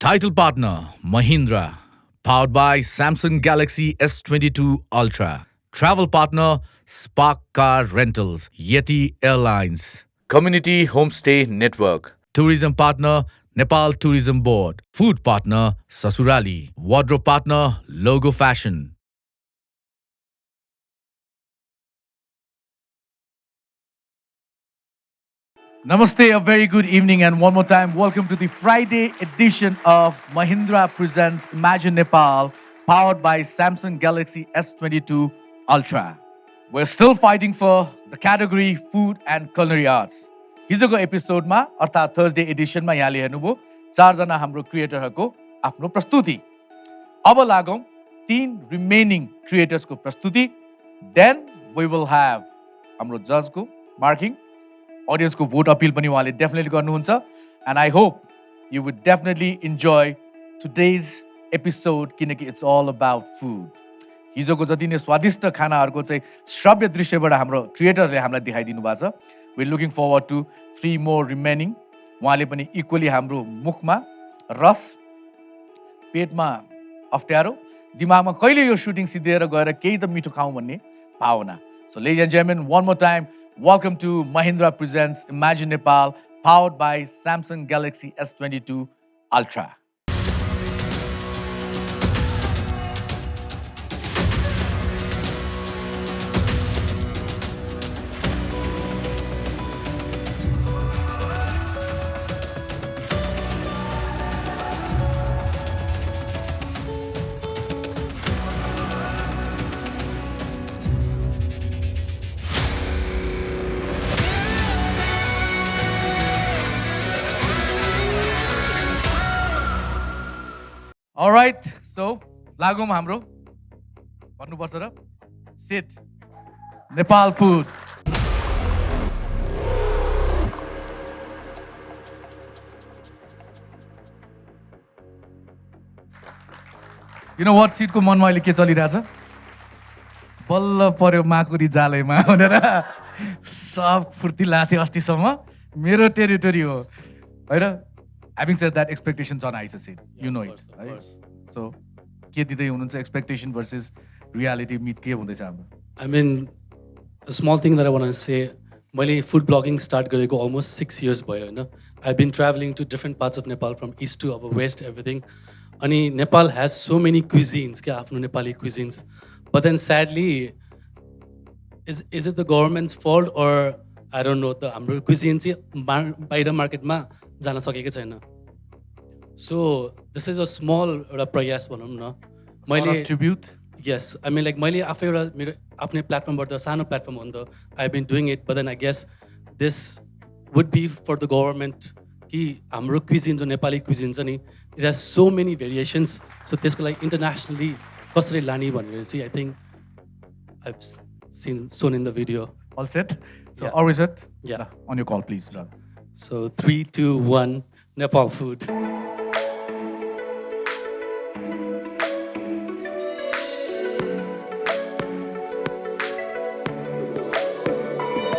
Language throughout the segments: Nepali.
Title partner Mahendra. Powered by Samsung Galaxy S22 Ultra. Travel partner Spark Car Rentals, Yeti Airlines. Community Homestay Network. Tourism partner Nepal Tourism Board. Food partner Sasurali. Wardrobe partner Logo Fashion. Namaste, a very good evening, and one more time, welcome to the Friday edition of Mahendra Presents Imagine Nepal, powered by Samsung Galaxy S22 Ultra. We're still fighting for the category Food and Culinary Arts. हिजोको एपिसोडमा अर्थात् थर्सडे एडिसनमा यहाँले हेर्नुभयो चारजना हाम्रो क्रिएटरहरूको आफ्नो प्रस्तुति. अब लागौं तीन रिमेनिङ क्रिएटर्सको प्रस्तुति. देन वी विल ह्याभ हाम्रो जजको मार्किङ, अडियन्सको भोट अपिल पनि उहाँले डेफिनेटली गर्नुहुन्छ. And I hope you would definitely enjoy today's episode किनकि इट्स अल अबाउट फुड. हिजोको जति नै स्वादिष्ट खानाहरूको चाहिँ श्रव्य दृश्यबाट हाम्रो क्रिएटरले हामीलाई देखाइदिनु भएको छ. We looking forward to 3 more remaining. उहाँले पनि इक्वली हाम्रो मुखमा रस, पेटमा अप्ठ्यारो, दिमागमा कहिले यो सुटिङ सिद्धिएर गएर केही त मिठो खाउँ भन्ने भावना. So ladies and gentlemen, one more time, welcome to Mahendra Presents Imagine Nepal, powered by Samsung Galaxy S22 Ultra. All right, so लागौं हाम्रो भन्नुपर्छ र sit Nepal food. You know what, सीटको मनमा अहिले के चलिरहेछ? बल्ल पर्यो माकुरी जालैमा भनेर सब फुर्ती लाथे अस्तिसम्म मेरो टेरिटोरी हो हैन. Having said that, expectations on ice scene. You know it, right? So, के दिँदै हुनुहुन्छ expectation versus reality meet के हुँदैछ हाम्रो? I mean, a small thing that I want to say, मैले food blogging start गरेको almost 6 years भयो हैन. I've been traveling to different parts of Nepal from east to upper west, everything. अनि Nepal has so many cuisines, के आफ्नो Nepali cuisines. But then sadly, is it the government's fault or I don't know, the हाम्रो cuisine चाहिँ बाहिर मार्केटमा जान सकेको छैन. So this is a small प्रयास भनौँ न. मैले tribute. Yes, I mean like मैले आफै एउटा मेरो आफ्नै प्लेटफर्मबाट सानो प्लेटफर्म हो नि त. I've been doing it, but then I guess this would be for the government कि हाम्रो cuisine जो नेपाली cuisine छ नि, it has so many variations. So त्यसको लागि internationally कसरी लाने भनेर चाहिँ I think I've seen shown in the video. All set? So Yeah. are we set? Yeah. On your call, please, brother. So 3, 2, 1, Nepal food.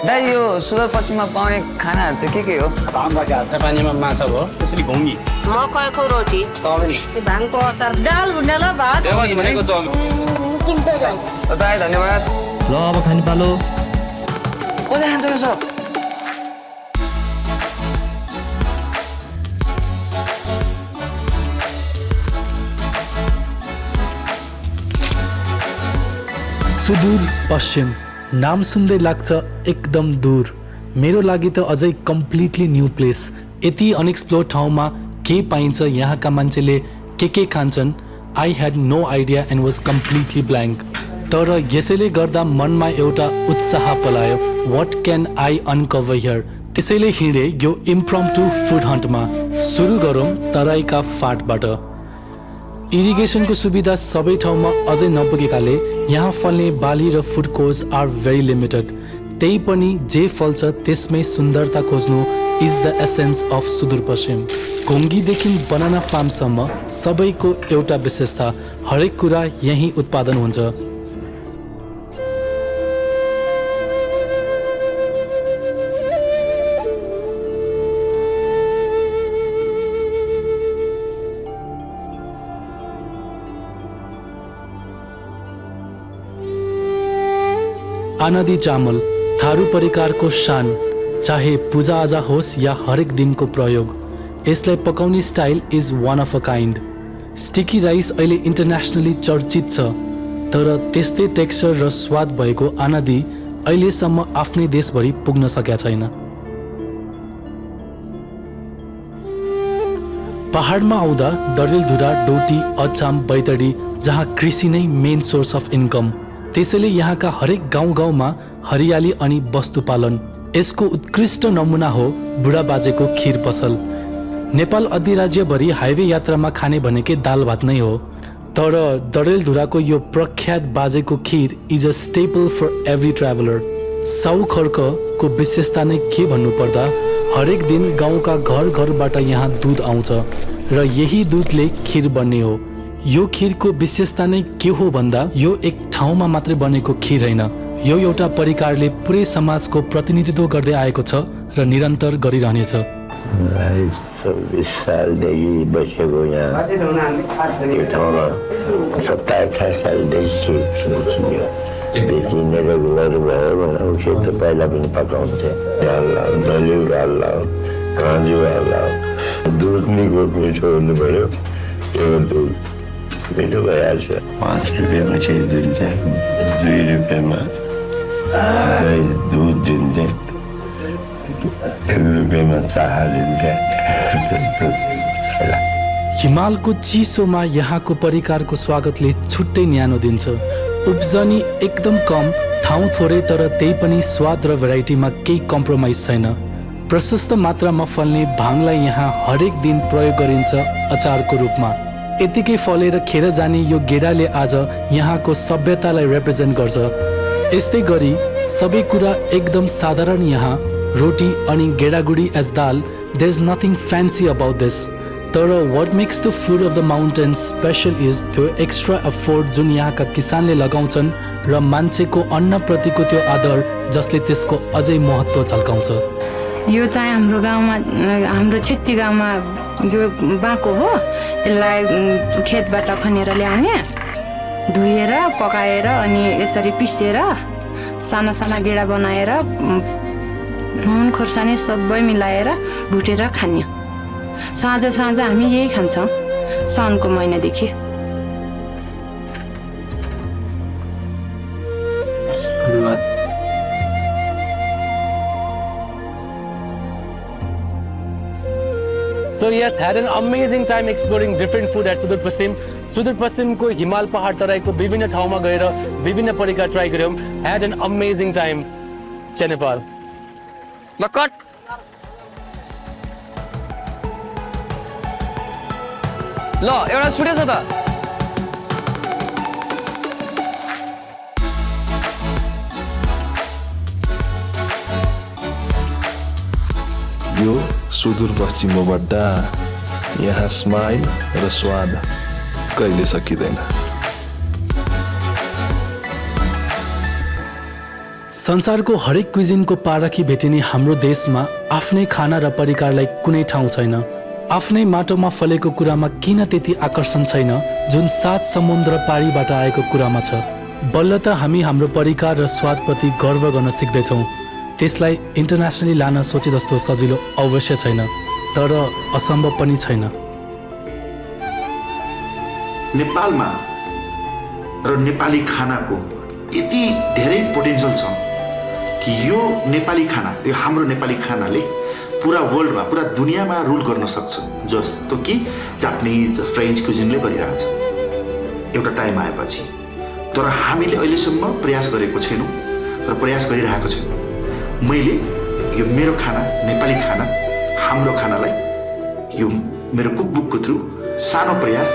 दाइ यो सुदूरपश्चिममा पाउने खानाहरू चाहिँ के हो? भामबाट हातमा पानीमा माछा भयो, त्यसरी घुङ्गी, मकैको रोटी, तवनी, भाङको अचार, दाल भुन्डेल भात, देवाजी भनेको चल्नु. दाइ धन्यवाद. ल अब खाने पालो. कसले खान्छ यो सब? सुदूर पश्चिम नाम सुन्दै लाग्छ एकदम दूर. मेरो लागि त अझै कम्प्लिटली न्यू प्लेस. यति अनएक्सप्लोर ठाउँमा के पाइन्छ, यहाँका मान्छेले के खान्छन्, I had no idea and was completely blank. तर यसैले गर्दा मनमा एउटा उत्साह पलायो. What can I uncover here? त्यसैले हिँडे यो इम्प्रम्प्टु फुड हन्टमा. सुरु गरौँ तराईका फाँटबाट. इरिगेसनको सुविधा सबै ठाउँमा अझै नपुगेकाले यहाँ फल्ने बाली र food course are very limited. त्यही पनि जे फल्छ त्यसमै सुन्दरता खोज्नु is the essence of Sudurpashchim. घुङ्गीदेखि बनाना फार्मसम्म सबैको एउटा विशेषता, हरेक कुरा यहीँ उत्पादन हुन्छ. आनदी चामल थारू परिकारको शान, चाहे पूजाआजा होस् या हरेक दिनको प्रयोग। यसलाई पकाउने style is one of a kind. Sticky rice अहिले इन्टरनेसनली चर्चित छ, तर त्यस्तै टेक्सचर र स्वाद भएको आनदी अहिलेसम्म आफ्नै देशभरि पुग्न सकेका छैन। पहाडमा आउँदा डडेलधुरा, डोटी, अछाम, बैतडी जहाँ कृषि नै मेन सोर्स अफ इन्कम, त्यसैले यहाँका हरेक गाउँ गाउँमा हरियाली अनि वस्तुपालन। यसको उत्कृष्ट नमुना हो बुढाबाजेको खिर पसल। नेपाल अधिराज्यभरि हाइवे यात्रामा खाने भनेकै दाल भात नै हो, तर डडेलधुराको यो प्रख्यात बाजेको खिर is a staple for every traveller. साउ खर्कको विशेषता नै के भन्नुपर्दा हरेक दिन गाउँका घर घरबाट यहाँ दुध आउँछ र यही दुधले खिर बन्ने हो। यो खिरको विशेषता नै के हो भन्दा यो एक ठाउँमा मात्रै बनेको खिर होइन, यो एउटा परिकारले पुरै समाजको प्रतिनिधित्व गर्दै आएको छ र निरन्तर गरिरहनेछ। 26 सालदेखि बसेको यहाँ यो ठाउँमा 27-28 सालदेखि बेचियो। बेचिने रेगुलर भयो भने उसले त पहिला पनि पकाउँथे। हाल्ला, डल्यु हाल्ला, काँजु हाल्ला, दुध निको मिठो हुनु पऱ्यो। यो दुध मिठो भइहाल्छ। 5 रुपियाँमा चाहिँ दिन्छ, 2 रुपियाँमा दुध दिन्छ, 1 रुपियाँमा चाह दिन्छ। हिमालको चिसोमा यहाँको परिकारको स्वागतले छुट्टै न्यानो दिन्छ। उब्जनी एकदम कम, ठाउँ थोरै, तर त्यही पनि स्वाद र भेराइटीमा केही कम्प्रोमाइज छैन। प्रशस्त मात्रामा फल्ने भाङलाई यहाँ हरेक दिन प्रयोग गरिन्छ अचारको रूपमा। यतिकै फलेर खेर जाने यो गेडाले आज यहाँको सभ्यतालाई रिप्रेजेन्ट गर्छ। यस्तै गरी सबै कुरा एकदम साधारण यहाँ, रोटी अनि गेडागुडी as dal, there is nothing fancy about this. तर what makes the food of the mountains special is त्यो एक्स्ट्रा एफोर्ट जुन यहाँका किसानले लगाउँछन् र मान्छेको अन्नप्रतिको त्यो आदर जसले त्यसको अझै महत्त्व झल्काउँछ। यो चाहिँ हाम्रो गाउँमा, हाम्रो छिट्टी गाउँमा यो बाँको हो। यसलाई खेतबाट खनेर ल्याउने, धोएर पकाएर अनि यसरी पिसेर साना साना गेडा बनाएर नुन खोर्सानी सबै मिलाएर भुटेर खाने। साँझ साँझ हामी यही खान्छौँ साउनको महिनादेखि। धन्यवाद। So yes, had an amazing time exploring different food at सुदूर पश्चिम। सुदूर पश्चिमको हिमाल पहाड तराईको विभिन्न ठाउँमा गएर विभिन्न परिकार ट्राई गर्यौँ। Had an amazing time। जय नेपाल। ल कट। ल एउटा छुटेछ त। यो सुदूर पश्चिमको बड्डा, यहाँ स्माइल र स्वाद कहिले सकिँदैन। संसारको हरेक क्विजिनको पारखी भेटिने हाम्रो देशमा आफ्नै खाना र परिकारलाई कुनै ठाउँ छैन। आफ्नै माटोमा फलेको कुरामा किन त्यति आकर्षण छैन जुन 7 समुद्र पारीबाट आएको कुरामा छ। बल्ल त हामी हाम्रो परिकार र स्वादप्रति गर्व गर्न सिक्दैछौँ। त्यसलाई इन्टरनेसनली लान सोचे जस्तो सजिलो अवश्य छैन, तर असम्भव पनि छैन। नेपालमा र नेपाली खानाको यति धेरै पोटेन्सियल छ कि यो नेपाली खाना, यो हाम्रो नेपाली खानाले पुरा वर्ल्डमा, पुरा दुनियाँमा रुल गर्न सक्छ, जस्तो कि जापानिज, फ्रेन्च क्युजिनले गरिरहेछ एउटा टाइम आएपछि। तर हामीले अहिलेसम्म प्रयास गरेको छैनौँ र प्रयास गरिरहेको छैनौँ। मैले यो मेरो खाना, नेपाली खाना, हाम्रो खानालाई यो मेरो कुकबुकको थ्रु सानो प्रयास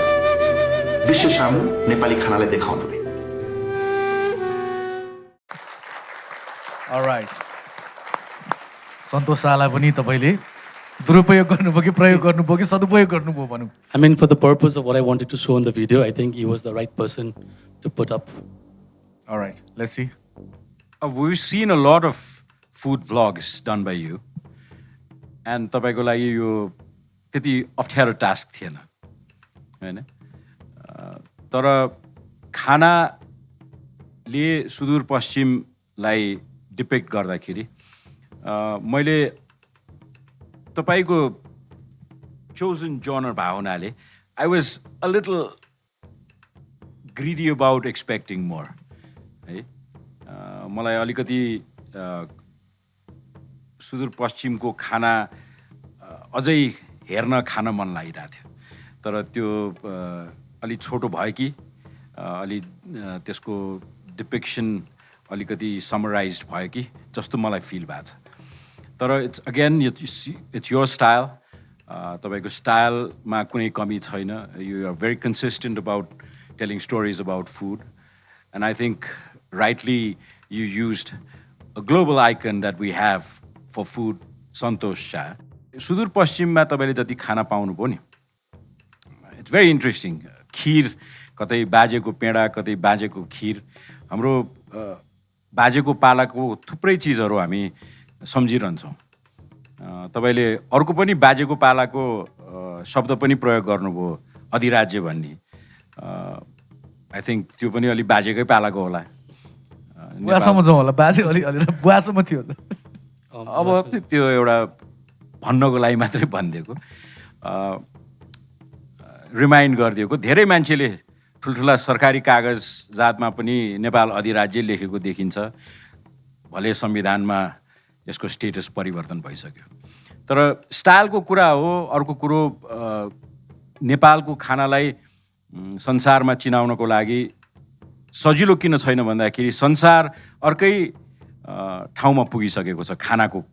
विश्व सामु नेपाली खानालाई देखाउनु पर्यो। Alright. सन्तोष शाहलाई पनि तपाईले दुरुपयोग गर्नुभयो कि प्रयोग गर्नुभयो कि सदुपयोग गर्नुभयो भनौँ। I mean, for the purpose of what I wanted to show in the video, I think he was the right person to put up. Alright, let's see. We've seen a lot of food vlogs done by you. And तपाईको लागि यो त्यति अप्ठ्यारो टास्क थिएन हैन। तर खानाले सुदूर पश्चिम लाई डिपेक्ट गर्दाखेरि मैले तपाईको chosen genre भए हुनाले I was a little greedy about expecting more. है मलाई अलिकति सुदूरपश्चिमको खाना अझै हेर्न खान मन लागिरहेको थियो तर त्यो अलि छोटो भयो कि अलि त्यसको डिपिक्सन अलिकति समराइज्ड भयो कि जस्तो मलाई फिल भएको छ तर it's again it's your style तपाईँको स्टाइलमा कुनै कमी छैन you are very consistent about telling stories about food and I think rightly you used a global icon that we have for food Santosh Shah सुदूरपश्चिममा तपाईँले जति खाना पाउनुभयो नि इट्स भेरी इन्ट्रेस्टिङ खिर कतै बाजेको पेडा कतै बाजेको खिर हाम्रो बाजेको पालाको थुप्रै चिजहरू हामी सम्झिरहन्छौँ तपाईँले अर्को पनि बाजेको पालाको शब्द पनि प्रयोग गर्नुभयो अधिराज्य भन्ने आई थिङ्क त्यो पनि अलि बाजेकै पालाको होला बुवासम्म जाउँ होला बाजे अलि बुवासम्म थियो अब त्यो एउटा भन्नको लागि मात्रै भनिदिएको रिमाइन्ड गरिदिएको धेरै मान्छेले ठुल्ठुला सरकारी कागजातमा पनि नेपाल अधिराज्य लेखेको देखिन्छ भले संविधानमा यसको स्टेटस परिवर्तन भइसक्यो तर स्टाइलको कुरा हो अर्को कुरो नेपालको खानालाई संसारमा चिनाउनको लागि सजिलो किन छैन भन्दाखेरि संसार अर्कै ठाउँमा पुगिसकेको छ खानाको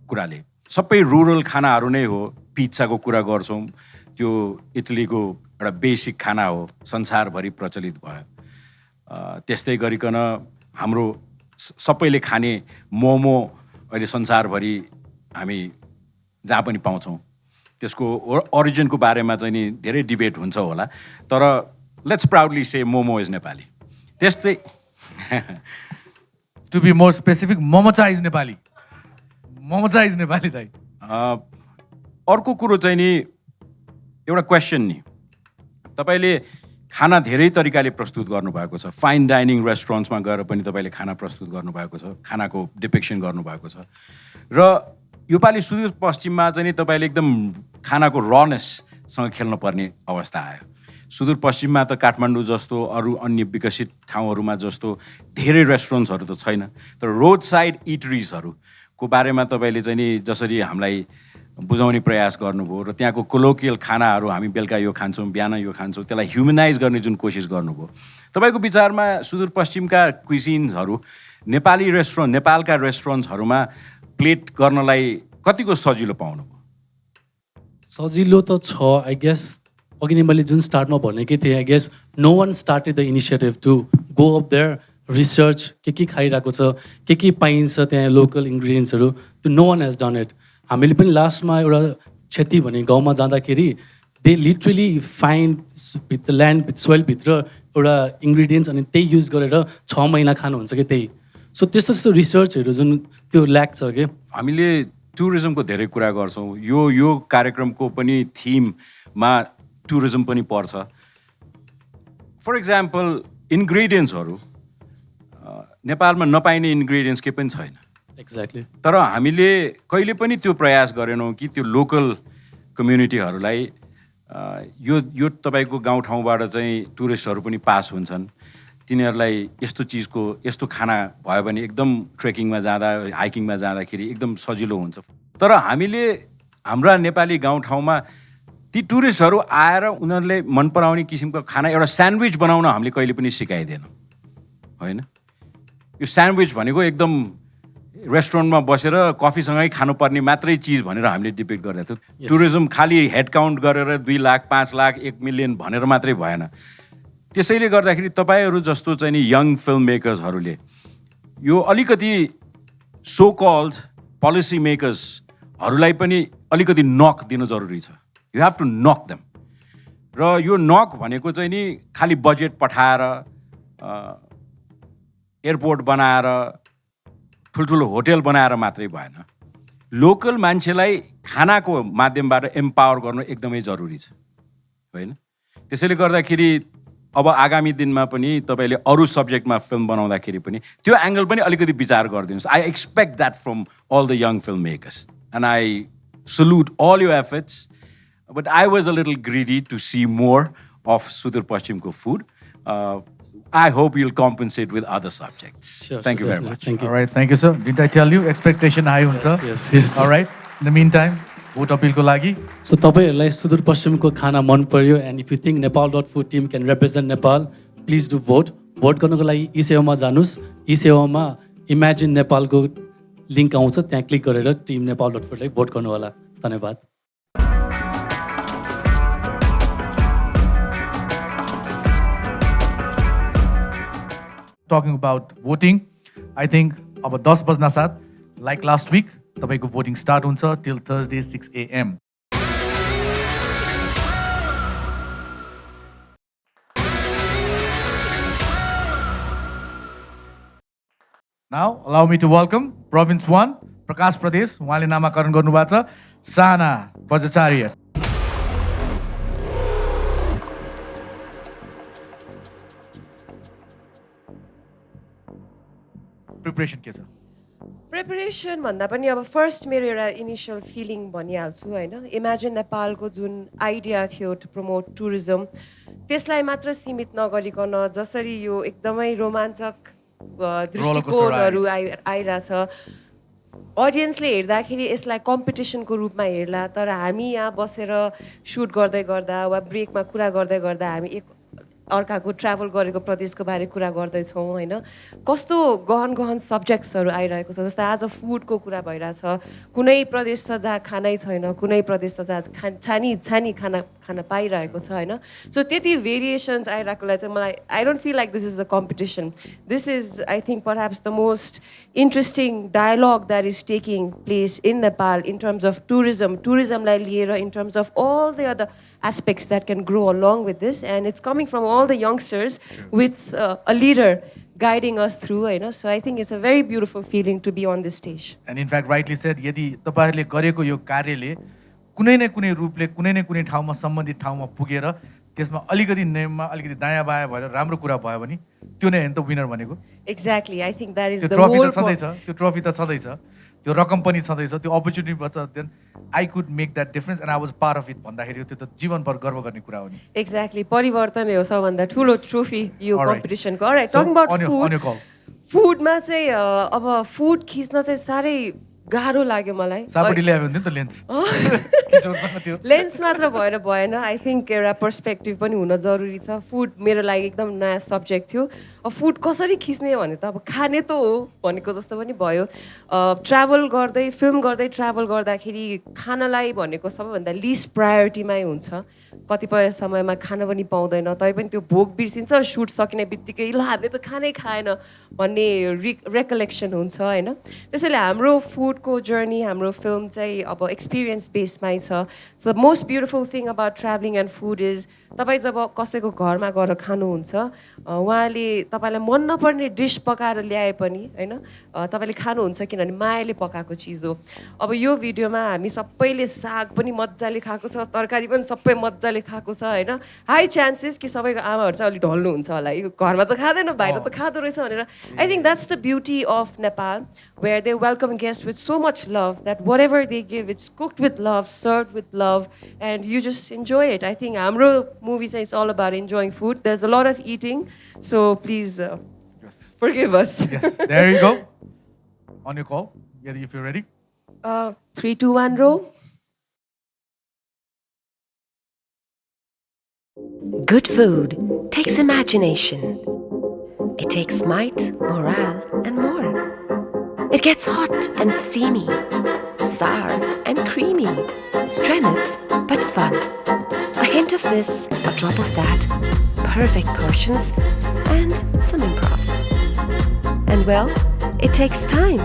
कुराले सबै रुरल खानाहरू नै हो पिज्जाको कुरा गर्छौँ त्यो इटलीको एउटा बेसिक खाना हो संसारभरि प्रचलित भयो त्यस्तै गरिकन हाम्रो सबैले खाने मोमो अहिले संसारभरि हामी जहाँ पनि पाउँछौँ त्यसको ओरिजिनको बारेमा चाहिँ नि धेरै डिबेट हुन्छ होला तर let's proudly say momo is Nepali त्यस्तै टु बी मोर स्पेसिफिक मोमोचाइज नेपाली मोमोचाइज नेपाली दाइ अर्को कुरो चाहिँ नि एउटा क्वेसन नि तपाईँले खाना धेरै तरिकाले प्रस्तुत गर्नुभएको छ फाइन डाइनिङ रेस्टुरेन्ट्समा गएर पनि तपाईँले खाना प्रस्तुत गर्नुभएको छ खानाको डिपिक्सन गर्नुभएको छ र योपालि सुदूरपश्चिममा चाहिँ नि तपाईँले एकदम खानाको रनेससँग खेल्न पर्ने अवस्था आयो सुदूरपश्चिममा त काठमाडौँ जस्तो अरू अन्य विकसित ठाउँहरूमा जस्तो धेरै रेस्टुरेन्ट्सहरू त छैन तर रोड साइड इटरिजहरूको बारेमा तपाईँले चाहिँ नि जसरी हामीलाई बुझाउने प्रयास गर्नुभयो र त्यहाँको कोलोकियल खानाहरू हामी बेलुका यो खान्छौँ बिहान यो खान्छौँ त्यसलाई ह्युमनाइज गर्ने जुन कोसिस गर्नुभयो तपाईँको विचारमा सुदूरपश्चिमका क्विजिन्सहरू नेपाली रेस्टुरेन्ट नेपालका रेस्टुरेन्ट्सहरूमा प्लेट गर्नलाई कतिको सजिलो पाउनुभयो सजिलो त छ आई गेस अघि नै मैले जुन स्टार्टमा भनेकै थिएँ I guess no one started the initiative to go up there research के खाइरहेको छ के पाइन्छ त्यहाँ लोकल इन्ग्रिडियन्ट्सहरू त्यो no one has done it हामीले पनि लास्टमा एउटा क्षति भन्ने गाउँमा जाँदाखेरि दे लिटरली फाइन्ड भित्र ल्यान्ड सोइलभित्र एउटा इन्ग्रिडियन्ट्स अनि त्यही युज गरेर 6 महिना खानुहुन्छ कि त्यही सो त्यस्तो रिसर्चहरू जुन त्यो ल्याक छ कि हामीले टुरिज्मको धेरै कुरा गर्छौँ यो कार्यक्रमको पनि थिममा टुरिज्म पनि पर्छ फर इक्जाम्पल इन्ग्रिडियन्ट्सहरू नेपालमा नपाइने इन्ग्रिडियन्ट्स के पनि छैन एक्ज्याक्टली तर हामीले कहिले पनि त्यो प्रयास गरेनौँ कि त्यो लोकल कम्युनिटीहरूलाई यो तपाईँको गाउँठाउँबाट चाहिँ टुरिस्टहरू पनि पास हुन्छन् तिनीहरूलाई यस्तो चिजको यस्तो खाना भयो भने एकदम ट्रेकिङमा जाँदा हाइकिङमा जाँदाखेरि एकदम सजिलो हुन्छ तर हामीले हाम्रा नेपाली गाउँठाउँमा ती टुरिस्टहरू आएर उनीहरूले मन पराउने किसिमको खाना एउटा स्यान्डविच बनाउन हामीले कहिले पनि सिकाइदिएनौँ होइन यो स्यान्डविच भनेको एकदम रेस्टुरेन्टमा बसेर कफीसँगै खानुपर्ने मात्रै चिज भनेर हामीले डिपेक्ट गरेको थियौँ टुरिज्म खालि हेड काउन्ट गरेर 2 लाख 5 लाख 1 मिलियन भनेर मात्रै भएन त्यसैले गर्दाखेरि तपाईँहरू जस्तो चाहिँ नि यङ फिल्म मेकर्सहरूले यो अलिकति सो कल्ड पोलिसी मेकर्सहरूलाई पनि अलिकति नक दिन जरुरी छ you have to knock them र यो नक भनेको चाहिँ नि खालि बजेट पठाएर एयरपोर्ट बनाएर ठुल्ठुलो होटेल बनाएर मात्रै भएन लोकल मान्छेलाई खानाको माध्यमबाट एम्पावर गर्नु एकदमै जरुरी छ होइन त्यसैले गर्दाखेरि अब आगामी दिनमा पनि तपाईँले अरू सब्जेक्टमा फिल्म बनाउँदाखेरि पनि त्यो एङ्गल पनि अलिकति विचार गरिदिनुहोस्. I expect that from all the young film makers and I salute all your efforts. But I was a little greedy to see more of सुदूरपश्चिमको food. I hope you'll compensate with other subjects. Thank you very much. Thank you. All right, thank you, sir. Didn't I tell you? Expectation high, sir. Yes. All right. In the meantime, vote appeal ko lagi. So तपाईहरुलाई सुदूरपश्चिमको खाना मन पर्यो and if you think Nepal.food team can represent Nepal, please do vote. Vote गर्नको लागि ई सेवामा जानुस्. ई सेवामा Imagine Nepal को लिंक आउँछ, त्यहाँ क्लिक गरेर टिम Nepal.food लाई भोट गर्नु होला. धन्यवाद. Talking about voting, I think अब 10 बज्न साथ like last week तपाईको voting start हुन्छ till Thursday 6 AM. Now allow me to welcome Province 1 प्रकाश प्रदेश, उहाँले नामाकरण गर्नुभएको छ साना बजाचार्य. प्रिपरेसन के छ? प्रिपरेसन भन्दा पनि अब फर्स्ट मेरो एउटा इनिसियल फिलिङ भनिहाल्छु होइन. इमेजिन नेपालको जुन आइडिया थियो टु प्रमोट टुरिज्म, त्यसलाई मात्र सीमित नगरिकन जसरी यो एकदमै रोमाञ्चक दृष्टिकोणहरू आइरहेछ, अडियन्सले हेर्दाखेरि यसलाई कम्पिटिसनको रूपमा हेर्ला. तर हामी यहाँ बसेर सुट गर्दै गर्दा वा ब्रेकमा कुरा गर्दै गर्दा हामी एक अर्काको ट्राभल गरेको प्रदेशको बारे कुरा गर्दैछौँ होइन. कस्तो गहन गहन सब्जेक्ट्सहरू आइरहेको छ. जस्तै आज फुडको कुरा भइरहेछ. कुनै प्रदेश छ जहाँ खानै छैन, कुनै प्रदेश छ जहाँ छानी खाना पाइरहेको छ होइन. सो त्यति भेरिएसन्स आइरहेकोलाई चाहिँ मलाई I don't feel like this is a competition. This is I think perhaps the most interesting dialogue that is taking place in Nepal in terms of टुरिज्मलाई लिएर in terms of all the other aspects that can grow along with this, and it's coming from all the youngsters with a leader guiding us through, you know. So I think it's a very beautiful feeling to be on this stage. And in fact, rightly said, यदि तपाईहरुले गरेको यो कार्यले कुनै न कुनै रूपले कुनै न कुनै ठाउँमा सम्बन्धित ठाउँमा पुगेर त्यसमा अलिकति नेममा अलिकति दायाँ बायाँ भएर राम्रो कुरा भयो भने त्यो नै हो नि त विनर भनेको. Exactly, I think that is the whole whole point. त्यो ट्रफी त छँदैछ, त्यो रकम पनि छँदैछ, त्यो अपर्च्युनिटी बच्छ. Then I could make that difference and I was part of it भन्दाखेरि त्यो त जीवनभर गर्व गर्ने कुरा हो नि. एक्ज्याक्टली, परिवर्तन हो सबभन्दा ठुलो ट्रोफी यो कम्पिटिसनको. अलराइट, टकिङ अबाउट फुडमा चाहिँ अब फुड खिच्न चाहिँ साह्रै गाह्रो लाग्यो मलाई. सापटी ल्यायो भने त लेन्स लेन्स मात्र भएर भएन. आई थिङ्क एउटा पर्सपेक्टिभ पनि हुन जरुरी छ. फुड मेरो लागि एकदम नयाँ सब्जेक्ट थियो. अब फुड कसरी खिच्ने भने त अब खाने त हो भनेको जस्तो पनि भयो. ट्राभल गर्दै फिल्म गर्दै ट्राभल गर्दाखेरि खानालाई भनेको सबैभन्दा लिस्ट प्रायोरिटीमै हुन्छ. कतिपय समयमा खान पनि पाउँदैन, तै पनि त्यो भोक बिर्सिन्छ. सुट सकिने बित्तिकै ल हामीले त खानै खाएन भन्ने रेकलेक्सन हुन्छ होइन. त्यसैले हाम्रो फुडको जर्नी, हाम्रो फिल्म चाहिँ अब एक्सपिरियन्स बेसमै छ. So the most beautiful thing about travelling and food is तपाईँ जब कसैको घरमा गएर खानुहुन्छ, उहाँले तपाईँलाई मन नपर्ने डिस पकाएर ल्याए पनि होइन तपाईँले खानुहुन्छ, किनभने मायाले पकाएको चिज हो. अब यो भिडियोमा हामी सबैले साग पनि मजाले खाएको छ, तरकारी पनि सबै मजाले खाएको छ होइन. हाई चान्सेस कि सबैको आमाहरू चाहिँ अलिक ढल्नुहुन्छ होला, यो घरमा त खाँदैन बाहिर त खाँदो रहेछ भनेर. I think that's the beauty of Nepal, where they welcome guests with so much love that whatever they give, it's cooked with love, served with love, and you just enjoy it. I think Amro movies is all about enjoying food. There's a lot of eating, so please forgive us. Yes, there you go. On your call, if you're ready. 3, 2, 1, roll. Good food takes imagination. It takes might, morale, and more. It gets hot and steamy, sour and creamy, strenuous but fun. A hint of this, a drop of that, perfect portions, and some improvs. And well, it takes time.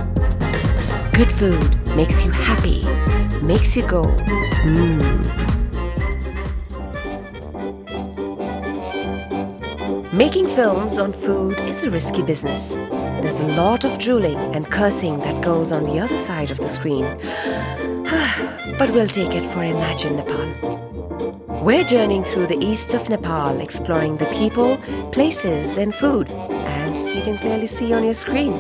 Good food makes you happy, makes you go, Making films on food is a risky business. There's a lot of drooling and cursing that goes on the other side of the screen. But we'll take it for Imagine Nepal. We're journeying through the east of Nepal, exploring the people, places, and food, as you can clearly see on your screen.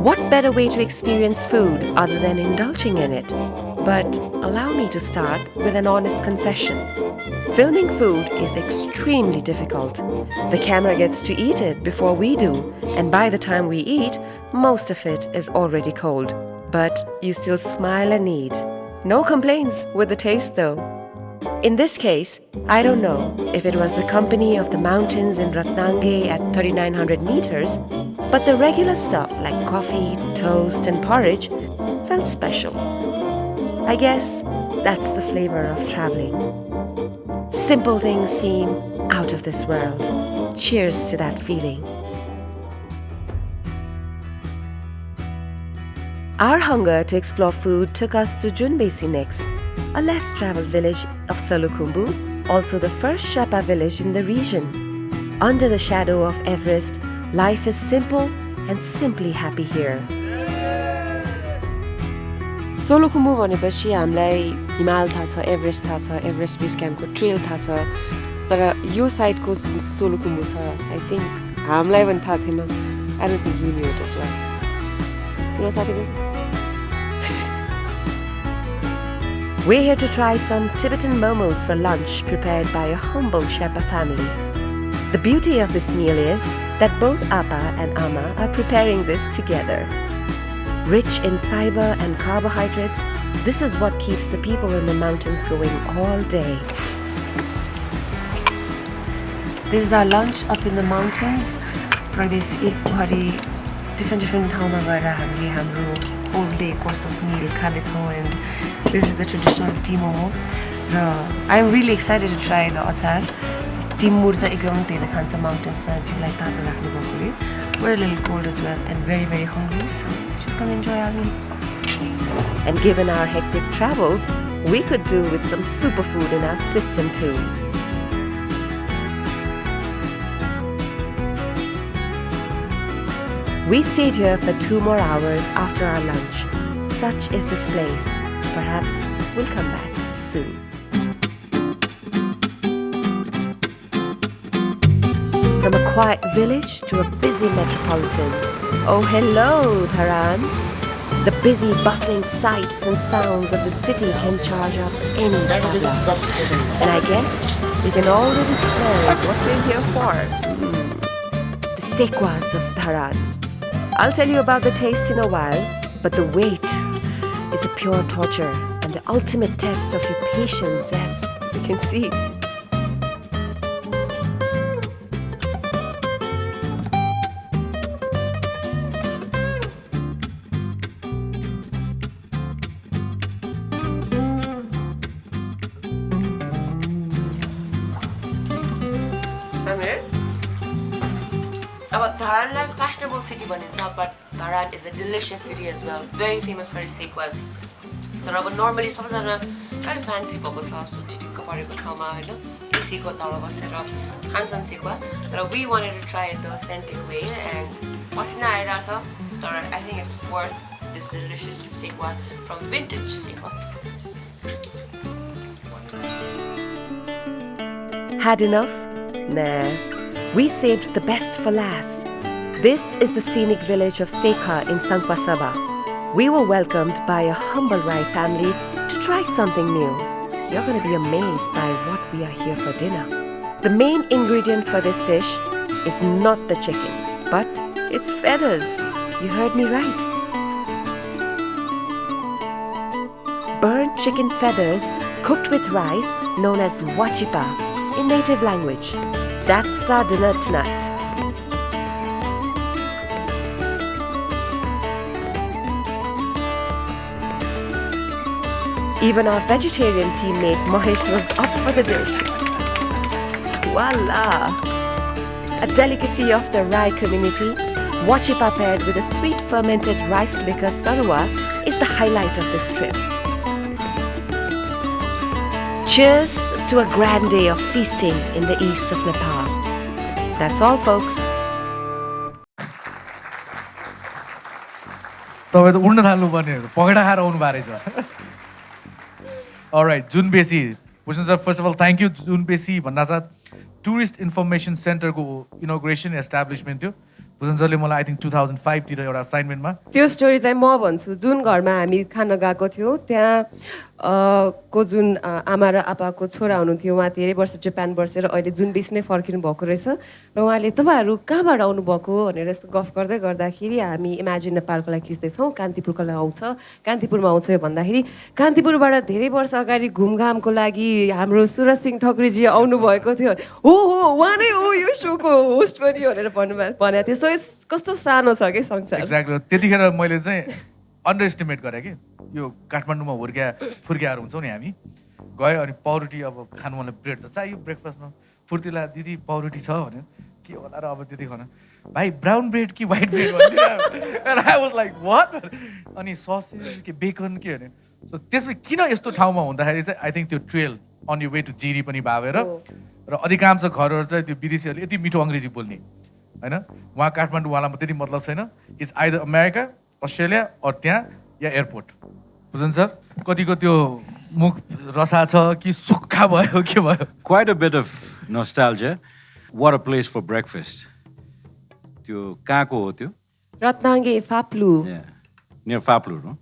What better way to experience food other than indulging in it? But allow me to start with an honest confession. Filming food is extremely difficult. The camera gets to eat it before we do, and by the time we eat, most of it is already cold. But you still smile and eat. No complaints with the taste though. In this case, I don't know if it was the company of the mountains in Ratnange at 3,900 meters, but the regular stuff like coffee, toast, and porridge felt special. I guess that's the flavor of traveling. Simple things seem out of this world. Cheers to that feeling. Our hunger to explore food took us to Junbesi next, a less traveled village of Salukumbu, also the first Sherpa village in the region. Under the shadow of Everest, life is simple and simply happy here. Solukhumbu भनेपछि हामीलाई हिमाल थाहा छ, एभरेस्ट थाहा छ, एभरेस्ट बेस क्याम्पको ट्रेल थाहा छ, तर यो साइडको सोलुखुम्बु छ, आई थिङ्क हामीलाई पनि थाहा थिएन. I don't think you knew it as well. तिमीलाई थाहा थियो? We're here to try some Tibetan momos for lunch prepared by a humble Sherpa family. The beauty of this meal is that both Appa and Amma are preparing this together. Rich in fiber and carbohydrates, this is what keeps the people in the mountains going all day. This is our lunch up in the mountains. Pradesh ekभरि different ठाउँमा गएर हामीले हाम्रो whole day course of meal खानेछौँ, and this is the traditional tea momo. I'm really excited to try the achar. Tea murza एकदम धेरै खान्छ mountains मा, जिउलाई तातो राख्ने भएकोले. We're a little cold as well and very, very hungry, so just gonna enjoy our meal. And given our hectic travels, we could do with some superfood in our system too. We stayed here for 2 more hours after our lunch. Such is this place. Perhaps we'll come back soon. From a quiet village to a busy metropolitan. Oh, hello, Dharan. The busy, bustling sights and sounds of the city can charge up any traveler. And I guess we can already smell what we're here for. The sekwas of Dharan. I'll tell you about the taste in a while, but the wait is a pure torture and the ultimate test of your patience, as you can see. Dharan is a fashionable city, but Dharan is a delicious city as well. Very famous for its sekwas. But normally, सबैजना very fancy भएको छ, so टिटिक्क परेको ठाउँमा हैन, एसीको तल बसेर खान्छन् sekwa. But we wanted to try it the authentic way, and पसिना आइरहेछ, तर I think it's worth this delicious sekwa from vintage sekwa. Had enough? Nah. We saved the best for last. This is the scenic village of Sekha in Sangpasaba. We were welcomed by a humble Rai family to try something new. You're going to be amazed by what we are here for dinner. The main ingredient for this dish is not the chicken, but its feathers. You heard me right. Burnt chicken feathers cooked with rice known as wachipa in native language. That's our dinner tonight. Even our vegetarian teammate Mahesh was up for the dish. Voila! A delicacy of the Rai community, wachipa paired with a sweet fermented rice liquor Sarwa is the highlight of this trip. Cheers to a grand day of feasting in the east of Nepal. That's all, folks. तपाईँ त उड्न थाल्नु पर्ने हो, पगडा खाएर आउनु भएको रहेछ. Alright, Junbesi, Bhushan sir first of all thank you Junbesi भन्नासाथ टुरिस्ट इन्फर्मेसन सेन्टरको इनोग्रेसन एस्टाब्लिसमेन्ट थियो भूषण सरले मलाई आई थिङ्क 2005 तिर एउटा असाइनमेन्टमा त्यो स्टोरी चाहिँ म भन्छु जुन घरमा हामी खान गएको थियो त्यहाँ को जुन आमा र आपाको छोरा हुनुहुन्थ्यो उहाँ धेरै वर्ष जापान बसेर अहिले जुन बेसी नै फर्किनु भएको रहेछ र उहाँले तपाईँहरू कहाँबाट आउनुभएको भनेर यस्तो गफ गर्दै गर्दाखेरि हामी इमेजिन नेपालको लागि खिच्दैछौँ कान्तिपुरको लागि आउँछ कान्तिपुरमा आउँछ भन्दाखेरि कान्तिपुरबाट धेरै वर्ष अगाडि घुमघामको लागि हाम्रो सुरज सिंह ठकुरीजी आउनुभएको थियो हो उहाँ नै हो यो सोको होस्ट पनि भनेर भनेको थियो सो कस्तो सानो छ कि संसार एक्ज्याक्टली त्यतिखेर मैले चाहिँ अन्डर एस्टिमेट गरेँ कि यो काठमाडौँमा फुर्कियाहरू हुन्छौँ नि हामी गयो अनि पाउरोटी अब खानु मलाई ब्रेड त चाहियो ब्रेकफास्टमा फुर्तिला दिदी पाउरोटी छ भने के होला र अब त्यति खान भाइ ब्राउन ब्रेड कि white bread I was like what अनि ससेज के बेकन के भने सो त्यसमा किन यस्तो ठाउँमा हुँदाखेरि चाहिँ आई थिङ्क त्यो trail on your way to Jiri पनि भावेर र अधिकांश घरहरू चाहिँ त्यो विदेशीहरूले यति मिठो अङ्ग्रेजी बोल्ने होइन उहाँ काठमाडौँ उहाँलाई त्यति मतलब छैन it's either America Australia or त्यहाँ या एयरपोर्ट बुझ्नु सर कतिको त्यो मुख रसा छ कि सुक्खा भयो के भयो Quite a bit of nostalgia. What a place for breakfast. त्यो कहाँको हो त्यो? रत्नाङ्गे Phaplu. Yeah, near Faplu, no?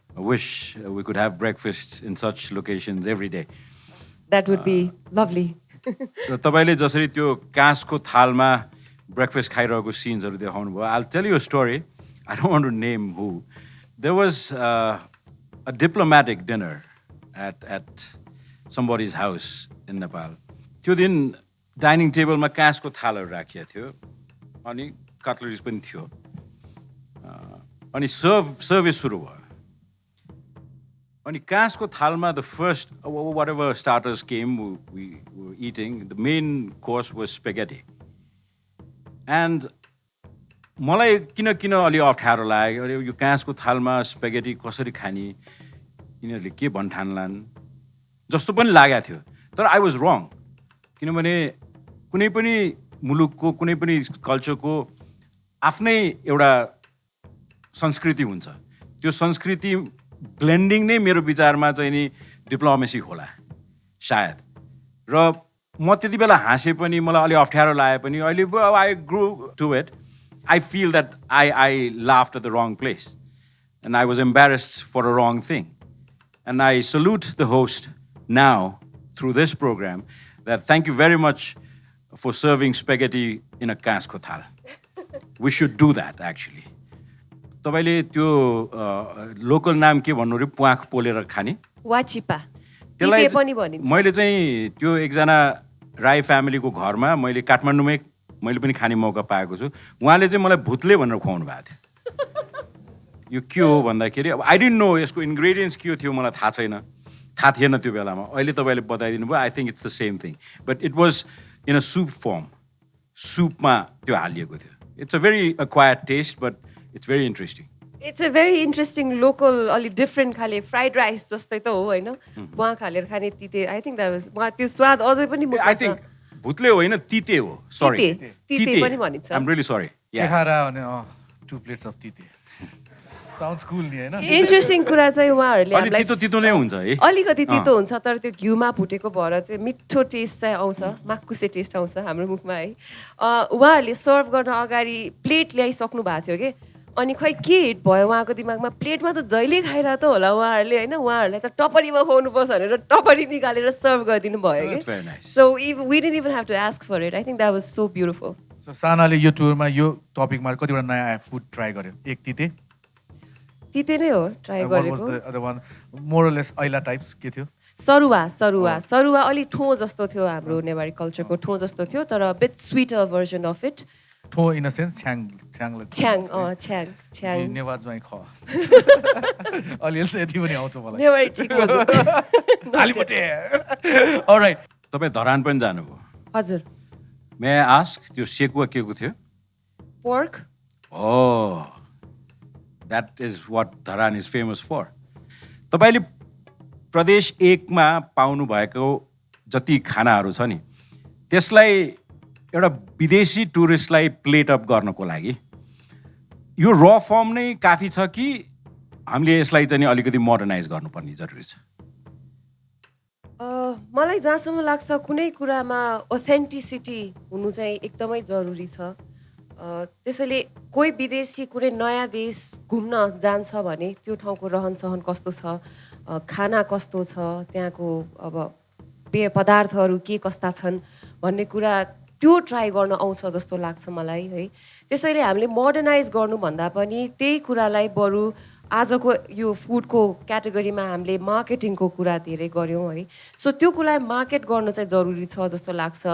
I wish we could have breakfast in such locations every day. That would be lovely. तपाईँले जसरी त्यो काँसको थालमा ब्रेकफास्ट खाइरहेको सिन्सहरू देखाउनु भयो. I'll tell you a story. I don't want to name who. There was a diplomatic dinner at somebody's house in Nepal. त्यो दिन डाइनिङ टेबलमा काँसको थालहरू राखिएको थियो अनि कटलरिज पनि थियो अनि सर्भिस सुरु भयो अनि काँसको थालमा the first whatever starters came we were eating the main course was spaghetti and मलाई किन अलि अप्ठ्यारो लाग्यो अरे यो काँसको थालमा स्पेगेटी कसरी खाने यिनीहरूले के भन्ठान्लान् जस्तो पनि लागेको थियो तर आई वाज रङ किनभने कुनै पनि मुलुकको कुनै पनि कल्चरको आफ्नै एउटा संस्कृति हुन्छ त्यो संस्कृति ब्लेन्डिङ नै मेरो विचारमा चाहिँ नि डिप्लोमेसी होला सायद र म त्यति बेला हाँसे पनि मलाई अलि अप्ठ्यारो लागे पनि अहिले I grow to it I feel that I laughed at the wrong place and I was embarrassed for a wrong thing. And I salute the host now through this program that thank you very much for serving spaghetti in a kasko thal. We should do that actually. तपाईले त्यो लोकल नाम के भन्नु रे प्वाख पोलेर खाने वाचिपा त्यसलाई पनि भनिन्छ मैले चाहिँ त्यो एकजना राई फ्यामिलीको घरमा मैले काठमाडौँमै मैले पनि खाने मौका पाएको छु उहाँले चाहिँ मलाई भुत्ले भनेर खुवाउनु भएको थियो यो के हो भन्दाखेरि अब आई डिन्ट नो यसको इन्ग्रेडियन्ट्स के थियो मलाई थाहा थिएन त्यो बेलामा अहिले तपाईँले बताइदिनु भयो I think it's the same thing but it was in a soup form सुपमा त्यो हालिएको थियो it's a very acquired taste but it's very interesting it's a very interesting local अलिक डिफ्रेन्ट खाले फ्राइड राइस जस्तै त हो होइन उहाँ खालेर खाने तिते आई थिङ्क द्याट वाज त्यो स्वाद अझै पनि आई थिङ्क भुत्ले होइन तिते हो सरी तिते पनि भनिन्छ आइम रियली सरी खारा भने 2 प्लेट्स अफ तिते साउन्ड्स कुल नि हैन इन्ट्रेस्टिङ कुरा चाहिँ उहाँहरूले हामीलाई तितो नै हुन्छ है अलिकति तितो हुन्छ तर त्यो घिउमा फुटेको भएर चाहिँ मिठो टेस्ट चाहिँ आउँछ माकुसे टेस्ट आउँछ हाम्रो मुखमा है उहाँहरूले सर्भ गर्न अगाडि प्लेट ल्याइसक्नु भएको थियो कि अनि खै के हिट भयो उहाँको दिमागमा प्लेटमा त जहिले खाइरहेको त होला उहाँहरूले होइन उहाँहरूलाई त टपरीमा खुवाउनुपर्छ भनेर टपरी निकालेर सर्भ गरिदिनु भयो कि so we didn't even have to ask for it I think that was so beautiful so सानाले यो टुरमा यो टपिकमा कतिवटा नयाँ फुड ट्राई गर्यो एक तिते नै हो ट्राई गरेको other one more or less ऐला टाइप्स के थियो सरुवा अलि ठो जस्तो थियो हाम्रो नेवारी कल्चरको ठो जस्तो थियो तर bit sweeter version of it ठो इन अ सेन्स छ्याङ नेवाजमै ख अलिअलि चाहिँ यति पनि आउँछ मलाई नेवारी ठिक हो आलिपटे अलराइट तपाईँ धरान पनि जानुभयो हजुर मे आई आस्क त्यो सेकुवा के को थियो pork that is what Dharan is famous for तपाईँले प्रदेश 1मा पाउनु भएको जति खानाहरू छ नि त्यसलाई एउटा विदेशी टुरिस्टलाई प्लेट अप गर्नको लागि यो र फर्म नै काफी छ कि हामीले यसलाई चाहिँ अलिकति मोडर्नाइज गर्नुपर्ने जरुरी छ मलाई जहाँसम्म लाग्छ कुनै कुरामा ऑथेन्टिसिटी हुनु चाहिँ एकदमै जरुरी छ त्यसैले कोही विदेशी कुनै नयाँ देश घुम्न जान्छ भने त्यो ठाउँको रहनसहन कस्तो छ खाना कस्तो छ त्यहाँको अब पेय पदार्थहरू के कस्ता छन् भन्ने कुरा त्यो ट्राई गर्न आउँछ जस्तो लाग्छ मलाई है त्यसैले हामीले मोडर्नाइज गर्नुभन्दा पनि त्यही कुरालाई बरु आजको यो फुडको क्याटेगोरीमा हामीले मार्केटिङको कुरा धेरै गऱ्यौँ है सो त्यो कुरालाई मार्केट गर्न चाहिँ जरुरी छ जस्तो लाग्छ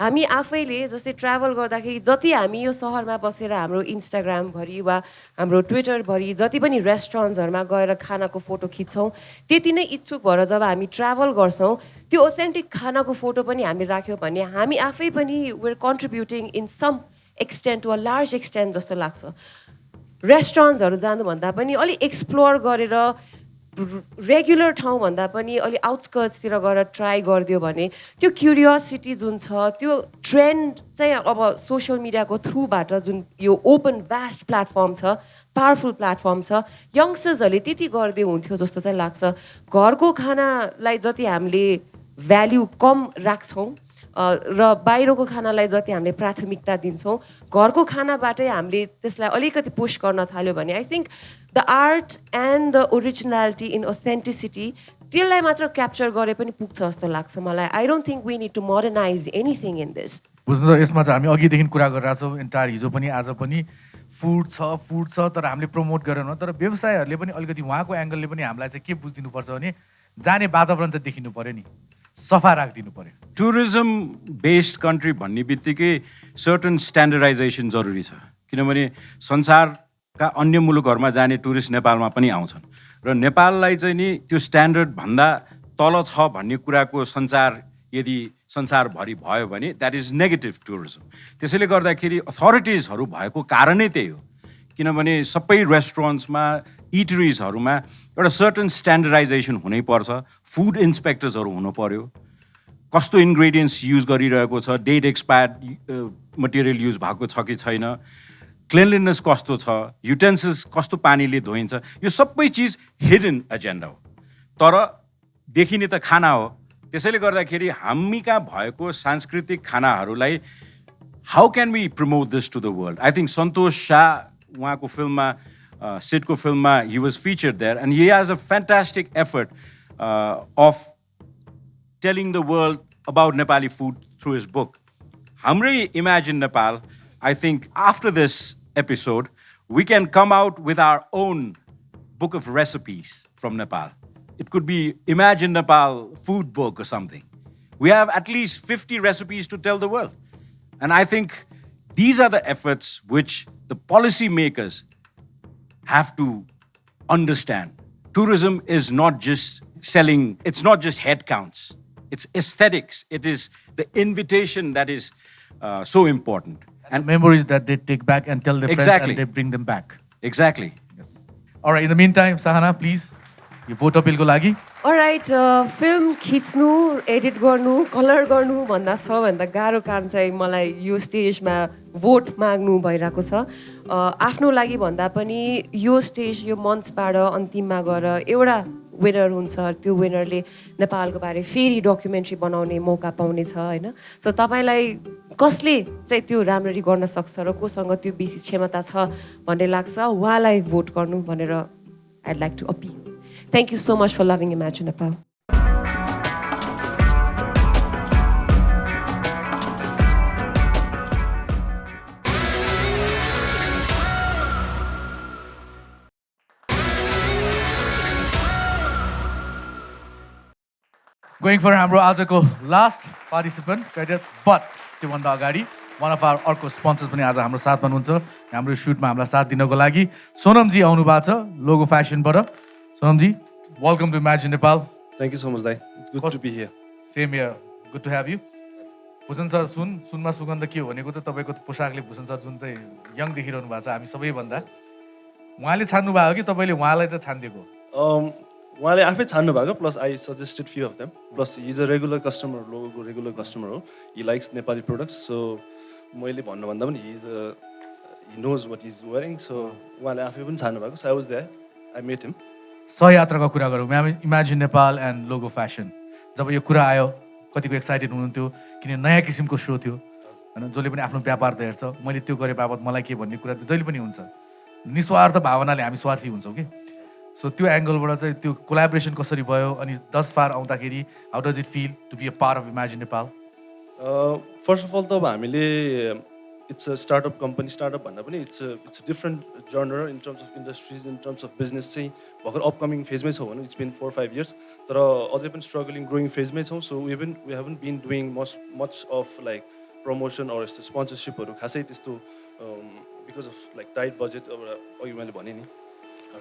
हामी आफैले जस्तै ट्राभल गर्दाखेरि जति हामी यो सहरमा बसेर हाम्रो इन्स्टाग्रामभरि वा हाम्रो ट्विटरभरि जति पनि रेस्टुरेन्ट्सहरूमा गएर खानाको फोटो खिच्छौँ त्यति नै इच्छुक भएर जब हामी ट्राभल गर्छौँ त्यो ऑथेन्टिक खानाको फोटो पनि हामीले राख्यौँ भने हामी आफै पनि were contributing in some extent to a large extent जस्तो लाग्छ रेस्टुरेन्ट्सहरू जानुभन्दा पनि अलिक एक्सप्लोर गरेर रेगुलर ठाउँभन्दा पनि अलि आउटस्कर्ट्सतिर गएर ट्राई गरिदियो भने त्यो क्युरियोसिटी जुन छ त्यो ट्रेन्ड चाहिँ अब सोसियल मिडियाको थ्रुबाट जुन यो ओपन भ्यास्ट प्लेटफर्म छ पावरफुल प्लेटफर्म छ यङ्स्टर्सहरूले त्यति गरिदियो हुन्थ्यो जस्तो चाहिँ लाग्छ घरको खानालाई जति हामीले भ्याल्यु कम राख्छौँ र बाहिरको खानालाई जति हामीले प्राथमिकता दिन्छौँ घरको खानाबाटै हामीले त्यसलाई अलिकति पुश गर्न थाल्यो भने I think the art and the originality in authenticity त्यसलाई मात्र क्याप्चर गरे पनि पुग्छ जस्तो लाग्छ मलाई I don't think we need to modernize anything in this बुझ्नु यसमा चाहिँ हामी अघिदेखि कुरा गरिरहेको छौँ इन्टायर हिजो पनि आज पनि फुड छ तर हामीले प्रमोट गरेनौँ तर व्यवसायहरूले पनि अलिकति उहाँको एङ्गलले पनि हामीलाई चाहिँ के बुझिदिनुपर्छ भने जाने वातावरण चाहिँ देखिनु पऱ्यो नि सफा राखिदिनु पऱ्यो टुरिज्म बेस्ड कन्ट्री भन्ने बित्तिकै सर्टन स्ट्यान्डर्डाइजेसन जरुरी छ किनभने संसारका अन्य मुलुकहरूमा जाने टुरिस्ट नेपालमा पनि आउँछन् र नेपाललाई चाहिँ नि त्यो स्ट्यान्डर्ड भन्दा तल छ भन्ने कुराको सञ्चार यदि संसारभरि भयो भने द्याट इज नेगेटिभ टुरिज्म त्यसैले गर्दाखेरि अथोरिटिजहरू भएको कारणै त्यही हो किनभने सबै रेस्टुरेन्ट्समा इटरिजहरूमा एउटा सर्टन स्ट्यान्डर्डाइजेसन हुनैपर्छ फुड इन्सपेक्टर्सहरू हुनु पर्यो कस्तो इन्ग्रेडियन्ट्स युज गरिरहेको छ डेट एक्सपायर्ड मटेरियल युज भएको छ कि छैन क्लिनलिनेस कस्तो छ युटेन्सिल्स कस्तो पानीले धोइन्छ यो सबै चिज हिडन एजेन्डा हो तर देखिने त खाना हो त्यसैले गर्दाखेरि हामी कहाँ भएको सांस्कृतिक खानाहरूलाई how can we promote this to the world I think Santosh Shah उहाँको फिल्ममा सिडको फिल्ममा he was featured there and he has a fantastic effort of telling the world about Nepali food through his book. Hamray Imagine Nepal, I think after this episode, we can come out with our own book of recipes from Nepal. It could be Imagine Nepal food book or something. We have at least 50 recipes to tell the world. And I think these are the efforts which the policy makers have to understand. Tourism is not just selling, it's not just head counts. It's aesthetics. It is the invitation that is so important. And memories that they take back and tell their Exactly. friends and they bring them back. Exactly. Yes. All right, in the meantime, Sahana, please, यो vote appeal को लागि अलराइट फिल्म खिच्नु एडिट गर्नु कलर गर्नु भन्दा सबभन्दा गाह्रो काम चाहिँ मलाई यो स्टेजमा भोट माग्नु भइरहेको छ आफ्नो लागि भन्दा पनि यो स्टेज यो मञ्चबाट अन्तिममा गएर एउटा विनर हुन्छ त्यो विनरले नेपालको बारे फेरि डकुमेन्ट्री बनाउने मौका पाउनेछ होइन सो तपाईँलाई कसले चाहिँ त्यो राम्ररी गर्न सक्छ र कोसँग त्यो बेसी क्षमता छ भन्ने लाग्छ उहाँलाई भोट गर्नु भनेर I'd like to appeal Thank you so much for loving Imagine Nepal. Going for हाम्रो आजको लास्ट पार्टिसिपेन्ट but त्योभन्दा अगाडि one of our अर्को स्पोन्सर्स पनि आज हाम्रो साथमा हुनुहुन्छ हाम्रो सुटमा हामीलाई साथ दिनको लागि सोनमजी आउनु भएको छ logo फ्यासनबाट Sonamji, welcome to Imagine Nepal. Thank you so much, Dai. It's good to be here. Same here. Good to have you. Bhusan sir, सुनमा सुगन्ध के हो भनेको चाहिँ तपाईँको पोसाकले भूषण सर जुन चाहिँ यङ देखिरहनु भएको छ हामी सबैभन्दा उहाँले छान्नु भएको कि तपाईँले उहाँलाई चाहिँ छानिदिएको उहाँले आफै छान्नु भएको plus I suggested few of them plus he is a regular customer लोगोको रेगुलर कस्टमर हो he likes Nepali products so मैले भन्नुभन्दा पनि he knows what is wearing so उहाँले आफै पनि छान्नु भएको so I was there I met him सहयात्राको कुरा गरौँ imagine Nepal and Logo Fashion जब यो कुरा आयो कतिको एक्साइटेड हुनुहुन्थ्यो किन नयाँ किसिमको सो थियो होइन जसले पनि आफ्नो व्यापार त हेर्छ मैले त्यो गरे बाबत मलाई के भन्ने कुरा त जहिले पनि हुन्छ निस्वार्थ भावनाले हामी स्वार्थी हुन्छौँ कि सो त्यो एङ्गलबाट चाहिँ त्यो कोलाबोरेसन कसरी भयो अनि दस फार आउँदाखेरि how does it feel to be a part of imagine Nepal first of all त अब हामीले it's a startup company startup भन्दा पनि it's different genre in terms of industries in terms of business चाहिँ भर्खर अपकमिङ फेजमै छौँ भनौँ इट्स बिन 4-5 years तर अझै पनि स्ट्रगलिङ ग्रोइङ फेजमै छौँ so we haven't been doing much of like promotion or यस्तो स्पोन्सरसिपहरू खासै त्यस्तो because of like tight budget अब अघि मैले भनेँ नि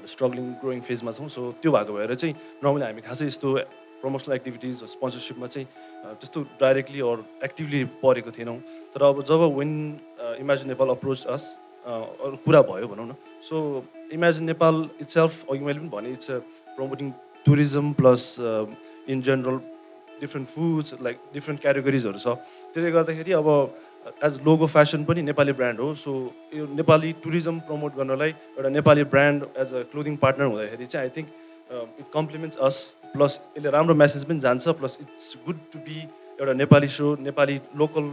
स्ट्रगलिङ ग्रोइङ फेजमा छौँ सो त्यो भएको भएर चाहिँ नर्मली हामी खासै यस्तो प्रमोसनल एक्टिभिटिज स्पोन्सरसिपमा चाहिँ त्यस्तो डाइरेक्टली अर एक्टिभली परेको थिएनौँ तर अब जब when imagine Nepal approach us अरू कुरा भयो भनौँ न सो इमेजिन नेपाल इट्सेल्फ अघि मैले पनि भने it's promoting tourism plus in general different foods like different क्याटेगोरिजहरू छ त्यसले गर्दाखेरि अब एज लोगो फेसन पनि नेपाली ब्रान्ड हो सो यो नेपाली टुरिज्म प्रमोट गर्नलाई एउटा Nepali brand as a clothing partner हुँदाखेरि चाहिँ I think it compliments us plus यसले राम्रो मेसेज पनि जान्छ plus it's good to be एउटा नेपाली सो नेपाली लोकल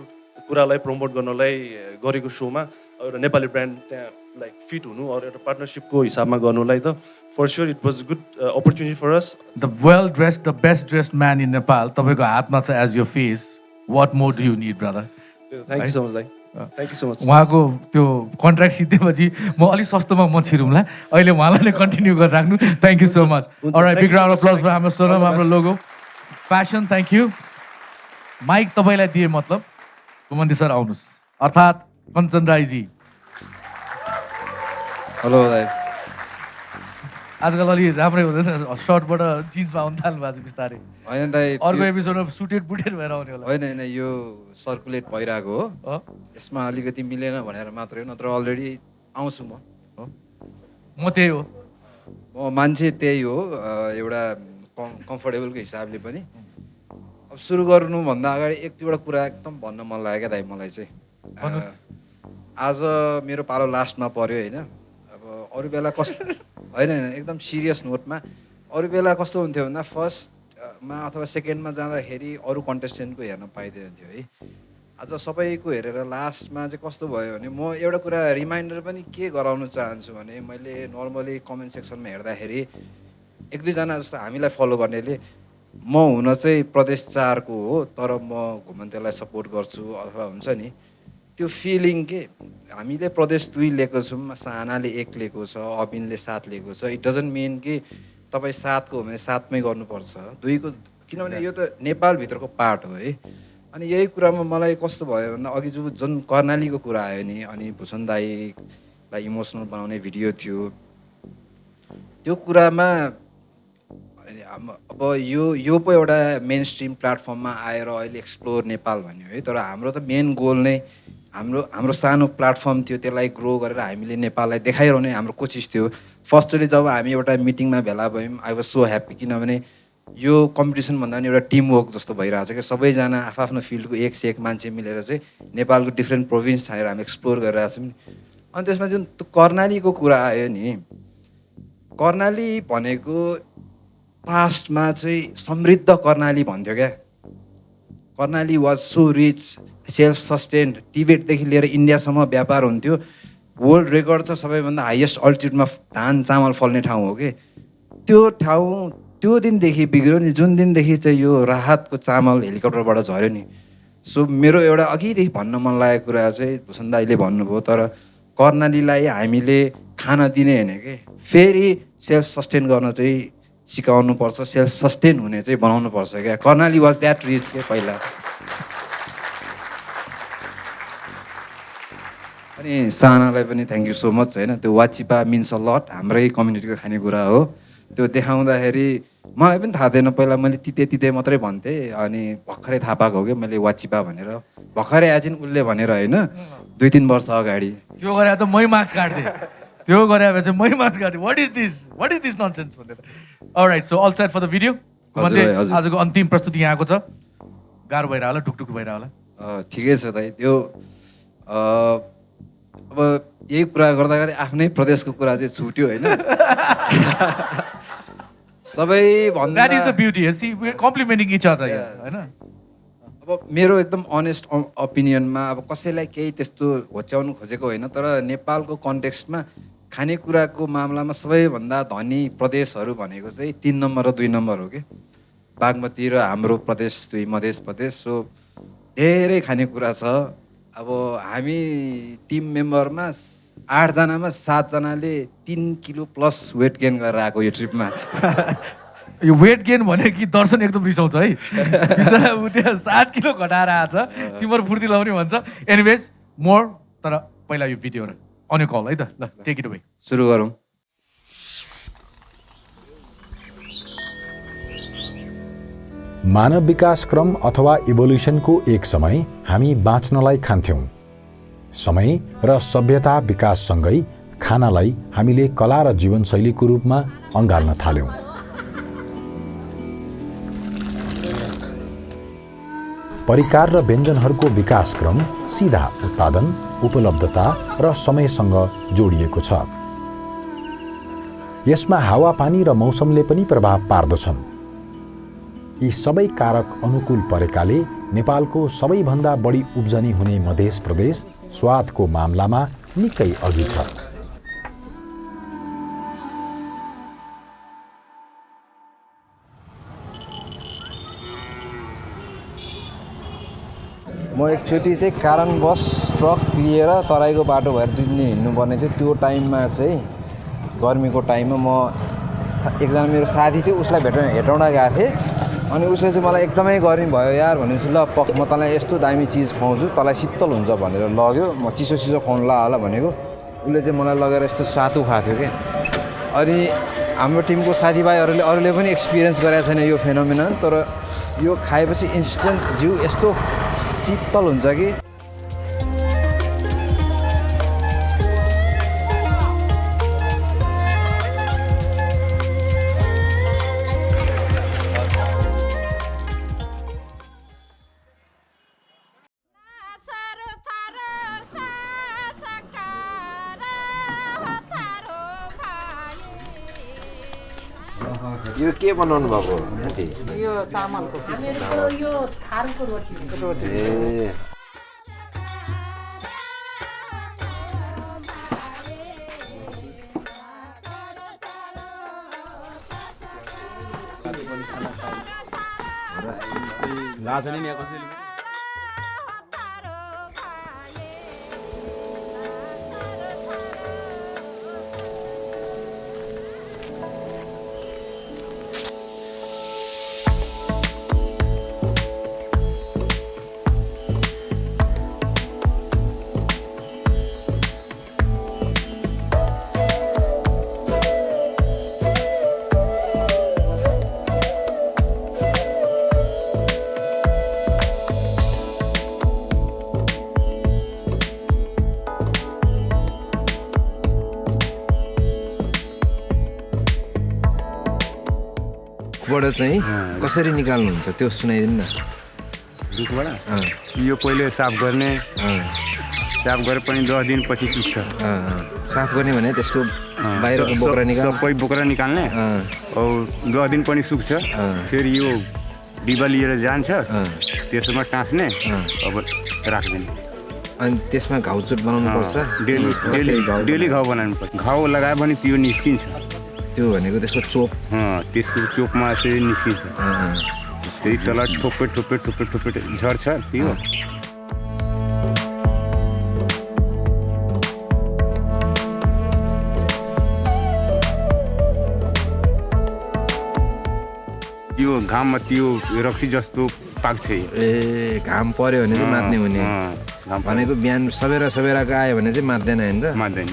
कुरालाई प्रमोट गर्नलाई गरेको सोमा एउटा नेपाली ब्रान्ड त्यहाँ लाइक फिट हुनु अरू एउटा पार्टनरसिपको हिसाबमा गर्नुलाई त for sure it was good opportunity for us the well dressed the best dressed man in Nepal तपाईँको हातमा छ as your face what more do you need brother thank you so much दाइ थ्याङ्क यू सो मच उहाँको त्यो कन्ट्र्याक्ट सिद्धेपछि म अलिक सस्तोमा म छिरौँला अहिले उहाँलाई नै कन्टिन्यू गरेर राख्नु thank you so much alright big round of applause for हाम्रो सोनम हाम्रो Logo Fashion thank you mike तपाईँलाई दिए मतलब कुमन्दी सर आउनुहोस् अर्थात् कञ्चन राईजी हेलो दाइ आजकल अलि राम्रै हुँदैछ सर्टबाट जिन्समा आउनु थाल्नु भएको छ बिस्तारै होइन दाइ अर्को एपिसोडमा सुटेड बुटेड भएर आउने होला होइन होइन यो सर्कुलेट भइरहेको हो यसमा अलिकति मिलेन भनेर मात्रै नत्र अलरेडी आउँछु म त्यही हो म मान्छे त्यही हो एउटा कम्फर्टेबलको हिसाबले पनि अब सुरु गर्नुभन्दा अगाडि एक दुईवटा कुरा एकदम भन्न मन लाग्यो क्या दाइ मलाई चाहिँ आज मेरो पालो लास्टमा पर्यो होइन अब अरू बेला कस्तो होइन होइन एकदम सिरियस नोटमा अरू बेला कस्तो हुन्थ्यो भन्दा फर्स्टमा अथवा सेकेन्डमा जाँदाखेरि अरू कन्टेस्टेन्टको हेर्न पाइँदैन थियो है आज सबैको हेरेर लास्टमा चाहिँ कस्तो भयो भने म एउटा कुरा रिमाइन्डर पनि के गराउन चाहन्छु भने मैले नर्मली कमेन्ट सेक्सनमा हेर्दाखेरि एक दुईजना जस्तो हामीलाई फलो गर्नेले म हुन चाहिँ प्रदेश 4 को हो तर म घुमन्तेलाई सपोर्ट गर्छु अथवा हुन्छ नि त्यो फिलिङ के हामीले प्रदेश 2 लिएको छौँ सानाले 1 लिएको छ अबिनले 7 लिएको छ इट डजन्ट मिन कि तपाईँ 7 को हो भने 7 मै गर्नुपर्छ 2 को किनभने यो त नेपालभित्रको पार्ट हो है अनि यही कुरामा मलाई कस्तो भयो भन्दा अघि जुन कर्णालीको कुरा आयो नि अनि भूषण दाईलाई इमोसनल बनाउने भिडियो थियो त्यो कुरामा अब यो पो एउटा मेन स्ट्रिम प्लेटफर्ममा आएर अहिले एक्सप्लोर नेपाल भन्यो है तर हाम्रो त मेन गोल नै हाम्रो सानो प्लेटफर्म थियो त्यसलाई ग्रो गरेर हामीले नेपाललाई देखाइरहने हाम्रो कोसिस थियो फर्स्टली जब हामी एउटा मिटिङमा भेला भयौँ आई वाज सो ह्याप्पी किनभने यो कम्पिटिसन भन्दा पनि एउटा टिमवर्क जस्तो भइरहेको छ क्या सबैजना आफ्नो फिल्डको एक से एक मान्छे मिलेर चाहिँ नेपालको डिफ्रेन्ट प्रोभिन्स छाएर हामी एक्सप्लोर गरिरहेको छौँ अनि त्यसमा जुन कर्णालीको कुरा आयो नि कर्णाली भनेको पास्टमा चाहिँ समृद्ध कर्णाली भन्थ्यो क्या Karnali was so rich self sustained टिबेटदेखि लिएर इन्डियासम्म व्यापार हुन्थ्यो वर्ल्ड रेकर्ड छ सबैभन्दा हाइएस्ट अल्टिट्युडमा धान चामल फल्ने ठाउँ हो कि त्यो ठाउँ त्यो दिनदेखि बिग्रियो नि जुन दिनदेखि चाहिँ यो राहतको चामल हेलिकप्टरबाट झऱ्यो नि सो मेरो एउटा अघिदेखि भन्न मन लागेको कुरा चाहिँ भूषण दाईले भन्नुभयो तर कर्णालीलाई हामीले खाना दिने होइन कि फेरि सेल्फ सस्टेन गर्न चाहिँ सिकाउनुपर्छ सेल्फ सस्टेन हुने चाहिँ बनाउनुपर्छ क्या कर्णाली वाज द्याट रिच क्या पहिला अनि सानालाई पनि थ्याङ्क यू सो मच होइन त्यो वाचिपा मिन्स अ लट हाम्रै कम्युनिटीको खानेकुरा हो त्यो देखाउँदाखेरि मलाई पनि थाहा थिएन पहिला मैले तिते मात्रै भन्थेँ अनि भर्खरै थाहा पाएको हो कि मैले वाचिपा भनेर भर्खरै एजिन उसले भनेर होइन 2-3 वर्ष अगाडि त्यो गरे त मै मार्क्स काट्थेँ त्यो गरे चाहिँ मै मार्क्स काट्थेँ वाट इज दिस ननसेन्स भनेर alright so all set for the video आजको अन्तिम प्रस्तुति यहाँको छ गाह्रो भइरह होला टुकटुक भइरह होला ठिकै छ दाइ त्यो अब यही कुरा गर्दा गर्दै आफ्नै प्रदेशको कुरा चाहिँ छुट्यो होइन सबैभन्दा That is the beauty. See, we're complementing each other here, हैन? अब मेरो एकदम अनेस्ट ओपिनियनमा अब कसैलाई केही त्यस्तो होच्याउनु खोजेको होइन, तर नेपालको कन्टेक्स्टमा खानेकुराको मामलामा सबैभन्दा धनी प्रदेशहरू भनेको चाहिँ 3 नम्बर र 2 नम्बर हो कि बागमती र हाम्रो प्रदेश मध्य प्रदेश। सो धेरै खानेकुरा छ। अब हामी टिम मेम्बरमा 8 जनामा 7 जनाले 3 किलो प्लस वेट गेन गरेर आएको यो ट्रिपमा। यो वेट गेन भने कि दर्शन एकदम रिसाउँछ है। बिचरा उ त्यहाँ 7 किलो घटाएर आछ, तिम्रो फुर्ती लाउने भन्छ। एनीवेज मोर, तर पहिला यो भिडियो अन कल है त। ल टेक इट अवे, सुरु गरौँ। मानव विकास क्रम अथवा इभोल्युसनको एक समय हामी बाँच्नलाई खान्थ्यौं। समय र सभ्यता विकाससँगै खानालाई हामीले कला र जीवनशैलीको रूपमा अँगाल्न थाल्यौं। परिकार र व्यञ्जनहरूको विकासक्रम सीधा उत्पादन, उपलब्धता र समयसँग जोडिएको छ। यसमा हावापानी र मौसमले पनि प्रभाव पार्दछन्। यी सबै कारक अनुकूल परेकाले नेपालको सबैभन्दा बढी उब्जनी हुने मध्य प्रदेश स्वादको मामलामा निकै अघि छ। म एकचोटि चाहिँ कारणवश ट्रक लिएर तराईको बाटो भएर 2 दिन हिँड्नुपर्ने थियो। त्यो टाइममा चाहिँ गर्मीको टाइममा म एकजना मेरो साथी थियो, उसलाई हेटौँडा गएको थिएँ। अनि उसले चाहिँ मलाई एकदमै गर्मी भयो यार भनेपछि ल म तँलाई यस्तो दामी चिज खुवाउँछु, तँलाई शीतल हुन्छ भनेर लग्यो। म चिसो खुवाउनु होला भनेको, उसले चाहिँ मलाई लगेर यस्तो सातु खाएको थियो क्या। अनि हाम्रो टिमको साथीभाइहरूले पनि एक्सपिरियन्स गरेको छैन यो फेनोमेनन, तर यो खाएपछि इन्स्टेन्ट जिउ यस्तो शीतल हुन्छ कि। यो के बनाउनु भएको? यो चामलको हामीहरुको यो थारुको रोटी ए लाछनी नि कसैले बाट चाहिँ कसरी निकाल्नुहुन्छ त्यो सुनाइदिनु न। रुखबाट यो पहिले साफ गर्ने, साफ गरे पनि 10 दिन पछि सुक्छ। साफ गर्ने भने त्यसको बाहिरको बोक्रा निकाल्ने, सबै बोक्रा निकाल्ने और 10 दिन पनि सुक्छ। फेरि यो डिबा लिएर जान्छ, त्यसमा टाँस्ने, अब राख्दिने। अनि त्यसमा घाउचुट बनाउनु पर्छ। डेली घाउ बनाउनु पर्छ। घाउ लगायो भने त्यो निस्किन्छ। त्यो भनेको त्यसको चोप, त्यसको चोपमा चाहिँ निस्किन्छ। त्यही तल ठोपे ठोपे ठोपे ठोपे झर्छ त्यो। त्यो घाममा त्यो रक्सी जस्तो पाक्छ। ए घाम पर्यो भने चाहिँ मात्ने हुने भनेको। बिहान सबेराको आयो भने चाहिँ मात्दैन होइन त? मात्दैन।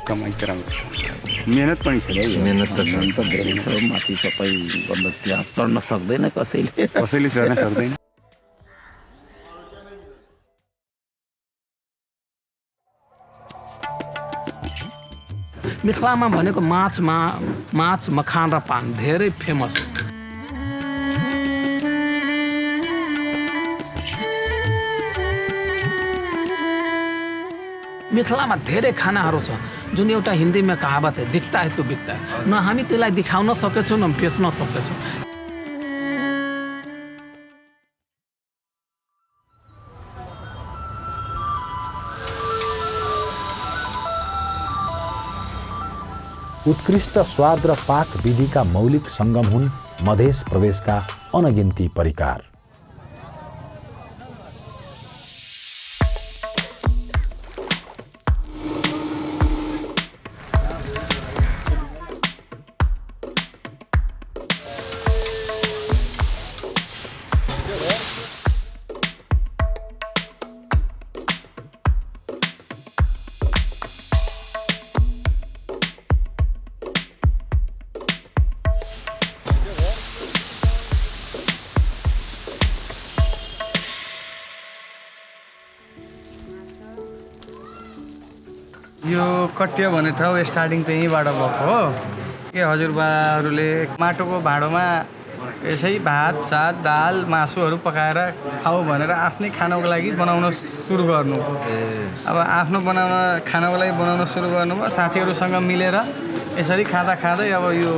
कमाइ त राम्रो छ, मेहनत पनि छ। मेहनत त छ, धेरै छ। माथि सबैभन्दा त्यहाँ चढ्न सक्दैन कसैले चढ्न सक्दैन। मिथिलामा भनेको माछ, मखान र पान धेरै फेमस हो। मिथिलामा धेरै खानाहरू छ। जुन एउटा हिन्दीमा कहावत है दिखता है तो बिकता है न हामी त्यसलाई देखाउन सकेछौँ न बेच्न सकेछौँ। उत्कृष्ट स्वाद र पाक विधिका मौलिक सङ्गम हुन् मध्य प्रदेशका अनगिन्ती परिकार। यो कट्टिया भन्ने ठाउँ स्टार्टिङ त यहीँबाट भएको हो के हजुरबाहरूले माटोको भाँडोमा यसै भात सात दाल मासुहरू पकाएर खाऊ भनेर आफ्नै खानको लागि बनाउन सुरु गर्नु। अब आफ्नो खानको लागि बनाउन सुरु गर्नुभयो साथीहरूसँग मिलेर यसरी खाँदा खाँदै अब यो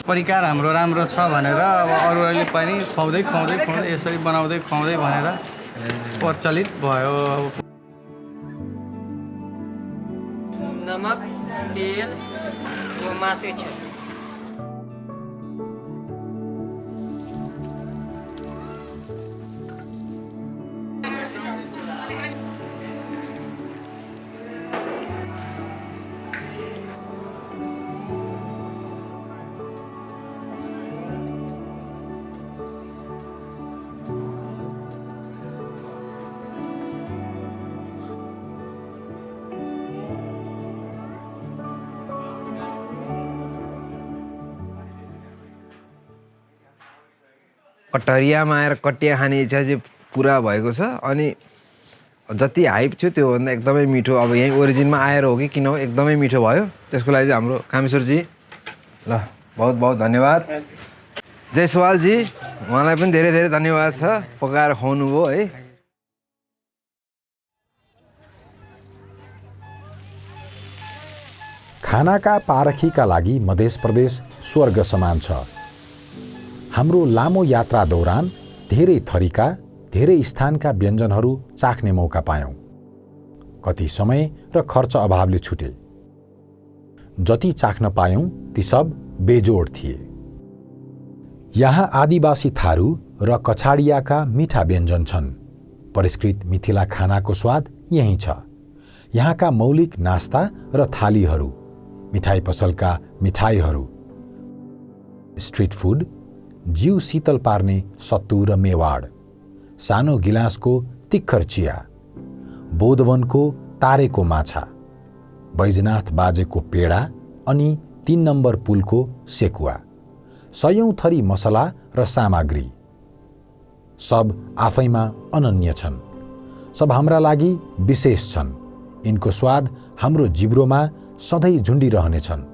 परिकार हाम्रो राम्रो छ भनेर अब अरूहरूले पनि खुवाउँदै खुवाउँदै खुवाउँदै यसरी बनाउँदै खुवाउँदै भनेर प्रचलित भयो। नमक तेल यो मासु छ। कटरियामा आएर कटिया खाने इच्छा चाहिँ पुरा भएको छ अनि जति हाइप थियो त्योभन्दा एकदमै मिठो अब यहीँ ओरिजिनमा आएर हो कि किन हो एकदमै मिठो भयो। त्यसको लागि चाहिँ हाम्रो कामेश्वरजी ल बहुत बहुत धन्यवाद। जयसवालजी उहाँलाई पनि धेरै धेरै धन्यवाद छ पकाएर खुवाउनु भयो है। खानाका पारखीका लागि मध्य प्रदेश स्वर्ग समान छ। हाम्रो लामो यात्रा दौरान धेरै थरीका धेरै स्थानका व्यञ्जनहरू चाख्ने मौका पायौं। कति समय र खर्च अभावले छुटे। जति चाख्न पायौं ती सब बेजोड थिए। यहाँ आदिवासी थारू र कछाडियाका मिठा व्यञ्जन छन्। परिष्कृत मिथिला खानाको स्वाद यही छ। यहाँका मौलिक नास्ता र थालीहरू, मिठाई पसलका मिठाईहरू, स्ट्रिट फूड, जीव शीतल पार्ने सत्तु र मेवाड, सानो गिलासको तिखर चिया, बोधवनको तारेको माछा, बैजनाथ बाजेको पेडा अनि 3 नम्बर पुलको सेकुवा, सयौं थरी मसला र सामग्री सब आफैमा अनन्य छन्। सब हाम्रा लागि विशेष छन्। यिनको स्वाद हाम्रो जिब्रोमा सधैँ झुन्डिरहनेछन्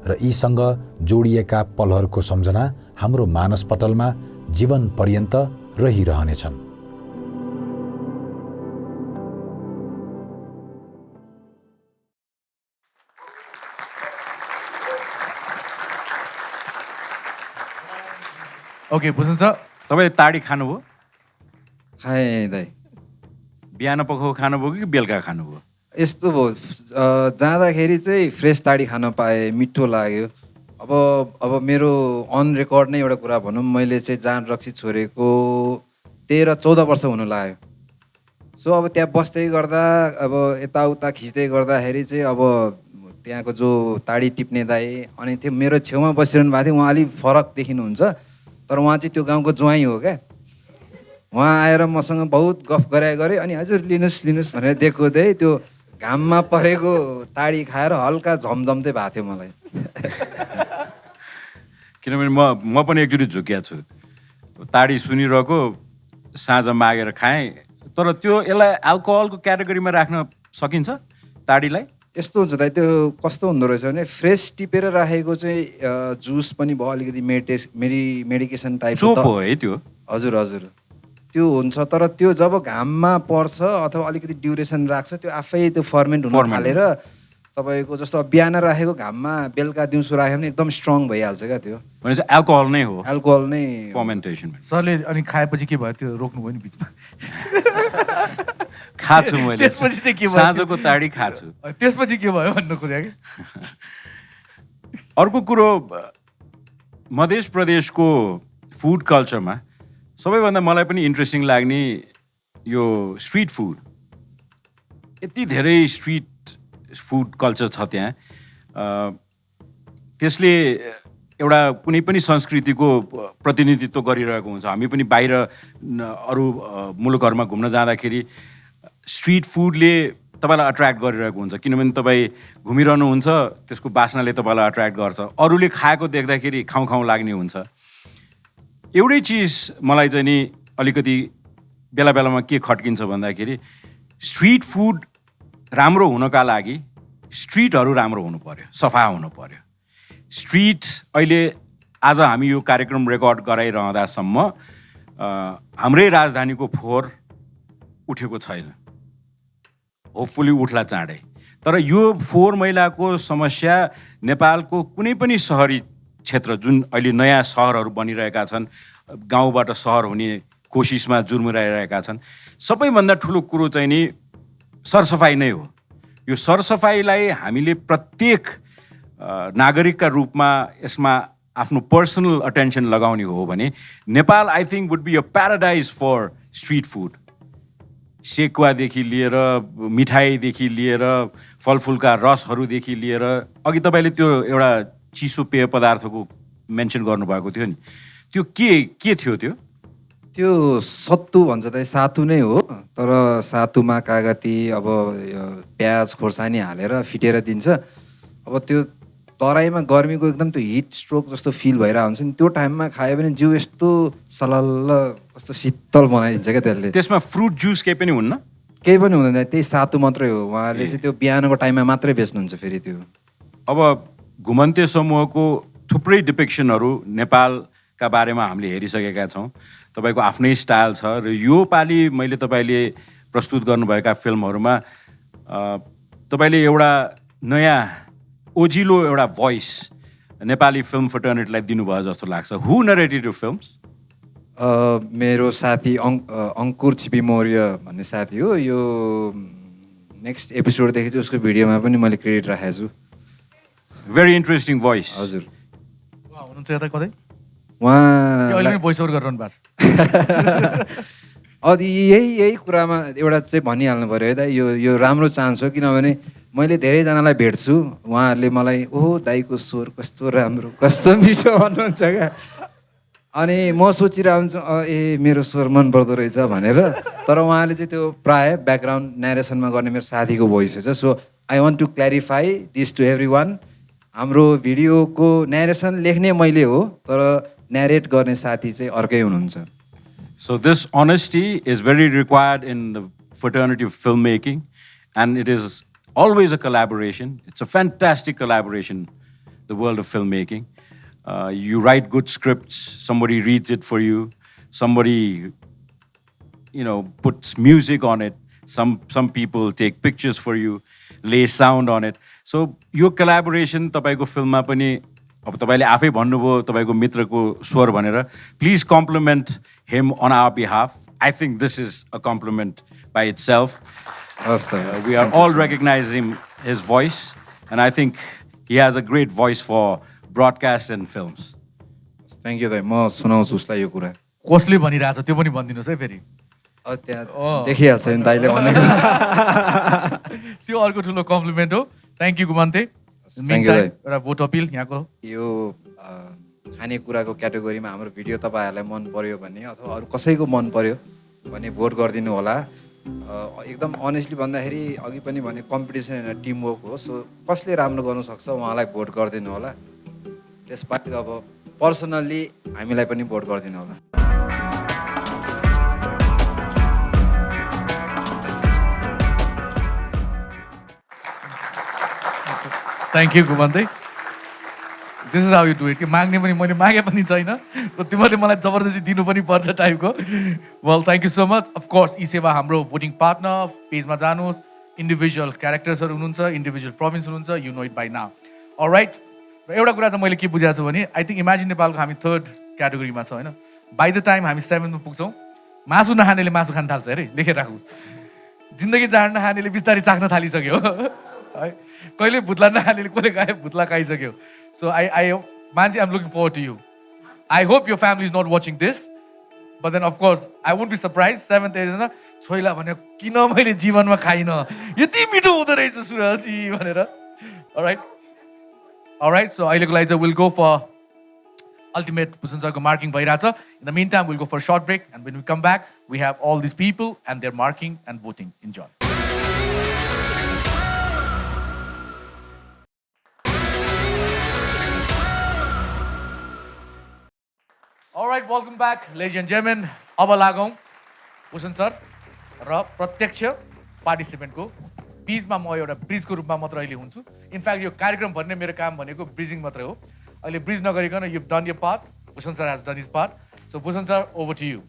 र यीसँग जोडिएका पलहरूको सम्झना हाम्रो मानसपटलमा जीवन पर्यन्त रहिरहनेछन्। ओके भूषण सर, तपाईँले ताडी खानुभयो? खाएँ दाइ। बिहान पख खानुभयो कि बेलुका खानुभयो? यस्तो भयो जाँदाखेरि चाहिँ फ्रेस ताडी खान पाएँ, मिठो लाग्यो। अब मेरो अन रेकर्ड नै एउटा कुरा भनौँ, मैले चाहिँ जान रक्सी छोडेको 13-14 वर्ष हुन लाग्यो। सो अब त्यहाँ बस्दै गर्दा अब यताउता खिच्दै गर्दाखेरि चाहिँ अब त्यहाँको जो ताडी टिप्ने दाइ अनि त्यो मेरो छेउमा बसिरहनु भएको थियो। उहाँ अलिक फरक देखिनुहुन्छ तर उहाँ चाहिँ त्यो गाउँको ज्वाइँ हो क्या। उहाँ आएर मसँग बहुत गफ गरे अनि हजुर लिनुहोस् भनेर देखाउँदै त्यो घाममा परेको ताडी खाएर हल्का झमझम्दै भएको थियो मलाई। किनभने म पनि एकचोटि झुकिया छु। ताडी सुनिरहेको साँझ मागेर खाएँ, तर त्यो यसलाई अल्कोहलको क्याटेगोरीमा राख्न सकिन्छ ताडीलाई? यस्तो हुन्छ दाइ, त्यो कस्तो हुँदो रहेछ भने फ्रेस टिपेर राखेको चाहिँ जुस पनि भयो, अलिकति मेडिकेसन टाइप हो है त्यो। हजुर हजुर त्यो हुन्छ, तर त्यो जब घाममा पर्छ अथवा अलिकति ड्युरेसन राख्छ त्यो आफै त्यो फर्मेन्ट हुन थालेर तपाईँको जस्तो अब बिहान राखेको घाममा बेलुका दिउँसो राख्यो भने एकदम स्ट्रङ भइहाल्छ क्या त्यो भनेपछि एल्कोहल नै हो एल्कोहल नै फर्मेन्टेसन सरले अनि खाएपछि के भयो त्यो रोक्नुभयो नि बिचमा खाछु मैले त्यसपछि चाहिँ के भयो साँझको ताडी खाछु त्यसपछि के भयो भन्नु खोजेँ कि अर्को कुरो मध्य प्रदेशको फुड कल्चरमा सबैभन्दा मलाई पनि इन्ट्रेस्टिङ लाग्ने यो स्ट्रिट फुड यति धेरै स्ट्रिट फुड कल्चर छ त्यहाँ त्यसले एउटा कुनै पनि संस्कृतिको प्रतिनिधित्व गरिरहेको हुन्छ हामी पनि बाहिर अरू मुलुकहरूमा घुम्न जाँदाखेरि स्ट्रिट फुडले तपाईँलाई अट्र्याक्ट गरिरहेको हुन्छ किनभने तपाईँ घुमिरहनुहुन्छ त्यसको बास्नाले तपाईँलाई अट्र्याक्ट गर्छ अरूले खाएको देख्दाखेरि खाउँ खाउँ लाग्ने हुन्छ एउटै चिज मलाई चाहिँ नि अलिकति बेला बेलामा के खट्किन्छ भन्दाखेरि स्ट्रिट फुड राम्रो हुनका लागि स्ट्रिटहरू राम्रो हुनु पर्यो सफा हुनु पर्यो स्ट्रिट अहिले आज हामी यो कार्यक्रम रेकर्ड गराइरहँदासम्म हाम्रै राजधानीको फोहोर उठेको छैन होपफुली उठ्ला चाँडै तर यो फोहोर मैलाको समस्या नेपालको कुनै पनि सहरी क्षेत्र जुन अहिले नयाँ सहरहरू बनिरहेका छन् गाउँबाट सहर हुने कोसिसमा जुर्मिरहेका छन् सबैभन्दा ठुलो कुरो चाहिँ नि सरसफाइ नै हो यो सरसफाइलाई हामीले प्रत्येक नागरिकका रूपमा यसमा आफ्नो पर्सनल अटेन्सन लगाउने हो भने Nepal I think would be a paradise for street food सेकुवादेखि लिएर मिठाईदेखि लिएर फलफुलका रसहरूदेखि लिएर अघि तपाईँले त्यो एउटा चिसो पेय पदार्थको मेन्सन गर्नुभएको थियो नि त्यो के थियो त्यो त्यो सत्तु भन्छ त सातु नै हो तर सातुमा कागती अब प्याज खोर्सानी हालेर फिटेर दिन्छ अब त्यो तराईमा गर्मीको एकदम त्यो हिट स्ट्रोक जस्तो फिल भइरहेको हुन्छ नि त्यो टाइममा खायो भने जिउ यस्तो सलल्ल कस्तो शीतल बनाइदिन्छ क्या त्यसले त्यसमा फ्रुट जुस केही पनि हुन्न केही पनि हुँदैन त्यही सातु मात्रै हो उहाँले चाहिँ त्यो बिहानको टाइममा मात्रै बेच्नुहुन्छ फेरि त्यो अब घुमन्ते समूहको थुप्रै डिपिक्सनहरू नेपालका बारेमा हामीले हेरिसकेका छौँ तपाईँको आफ्नै स्टाइल छ र यो पालि मैले तपाईँले प्रस्तुत गर्नुभएका फिल्महरूमा तपाईँले एउटा नयाँ ओजिलो एउटा भोइस नेपाली फिल्म फर्टर्निटीलाई दिनुभयो जस्तो लाग्छ हु नरेटेड यु फिल्म्स मेरो साथी अङ्कुर छिपी मौर्य भन्ने साथी हो यो नेक्स्ट एपिसोडदेखि चाहिँ उसको भिडियोमा पनि मैले क्रेडिट राखेको छु भेरी इन्ट्रेस्टिङ भोइस हजुर हुनुहुन्छ यता कतै उहाँ अहिले पनि भोइस ओभर गरिरहनु भएको छ अब यही कुरामा एउटा चाहिँ भनिहाल्नु पऱ्यो है दाइ यो राम्रो चान्स हो किनभने मैले धेरैजनालाई भेट्छु उहाँहरूले मलाई ओहो दाइको स्वर कस्तो राम्रो कस्तो मिठो भन्नुहुन्छ क्या अनि म सोचिरहेको हुन्छु ए मेरो स्वर मन पर्दो रहेछ भनेर तर उहाँले चाहिँ त्यो प्रायः ब्याकग्राउन्ड न्यारेसनमा गर्ने मेरो साथीको भोइस छ so I want to clarify this to everyone हाम्रो भिडियोको न्यारेसन लेख्ने मैले हो तर न्यारेट गर्ने साथी चाहिँ अर्कै हुनुहुन्छ So this honesty is very required in the fraternity of filmmaking and it is always a collaboration. It's a fantastic collaboration, the world of filmmaking. You write good scripts, somebody reads it for you, somebody, puts music on it, some people take pictures for you, lay sound on it. So your collaboration तपाईको फिल्ममा पनि अब तपाईले आफै भन्नुभयो तपाईको मित्रको स्वर भनेर please compliment him on our behalf I think this is a compliment by itself we are all recognizing his voice and I think he has a great voice for broadcast and films. Thank you दाइ म सुनाउँछु उसलाई यो कुरा कसले भनिरहेछ त्यो पनि भनिदिनुस् है फेरि त्यहाँ देखिहाल्छ नि दाइले भनेको त्यो अर्को ठुलो कम्प्लिमेन्ट हो थ्याङ्क यू गुमान्ते एउटा भोट अपिल यहाँको यो खानेकुराको क्याटेगोरीमा हाम्रो भिडियो तपाईँहरूलाई मन पर्यो भने अथवा अरू कसैको मन पर्यो भने भोट गरिदिनु होला एकदम अनेस्टली भन्दाखेरि अघि पनि भने कम्पिटिसन होइन टिमवर्क हो सो कसले राम्रो गर्नु सक्छ उहाँलाई भोट गरिदिनु होला त्यसबाट अब पर्सनल्ली हामीलाई पनि भोट गरिदिनु होला थ्याङ्क यू गुमान्ते this is how you do it कि माग्ने पनि मैले मागे पनि छैन र तिमीहरूले मलाई जबरजस्ती दिनु पनि पर्छ टाइपको well thank you so much of course eSewa हाम्रो भोटिङ पार्टनर पेजमा जानुहोस् इन्डिभिजुअल क्यारेक्टर्सहरू हुनुहुन्छ, इन्डिभिजुअल प्रोभिन्स हुनुहुन्छ, you know it by now. Alright, र एउटा कुरा चाहिँ मैले के बुझाएको छु भने आई थिङ्क इमेजिन नेपालको हामी 3rd क्याटेगोरीमा छ होइन. बाई द टाइम हामी 7th मा पुग्छौँ, मासु नखानेले मासु खान थाल्छ अरे, लेखेर राखौँ. जिन्दगी जान नखानेले बिस्तारै चाख्न थालिसक्यो है. कहिले भुत्ला नखानेले कसले खायो, भुत्ला खाइसक्यो. सो आई मान्छे I'm looking forward to you. I hope your family is not watching this. But then of course, I won't be surprised. 7th age na choila भन्यो किन मैले जीवनमा खाइन, यति मिठो हुँदो रहेछ सुरजी भनेर. Alright, so अहिलेको लागि चाहिँ we'll go for ultimate Bhusan सरको marking भइरहेछ. In the meantime, we'll go for a short break, and when we come back, we have all these people and their marking and voting. Enjoy. Alright, welcome back, ladies and gentlemen. अब लागौँ Bhusan sir र प्रत्यक्ष पार्टिसिपेन्टको बिचमा म एउटा ब्रिजको रूपमा मात्र अहिले हुन्छु. इनफ्याक्ट यो कार्यक्रम भन्ने मेरो काम भनेको ब्रिजिङ मात्रै हो. अहिले ब्रिज नगरिकन you've done your part. Bhusan sir has done his part. So Bhusan sir, over to you.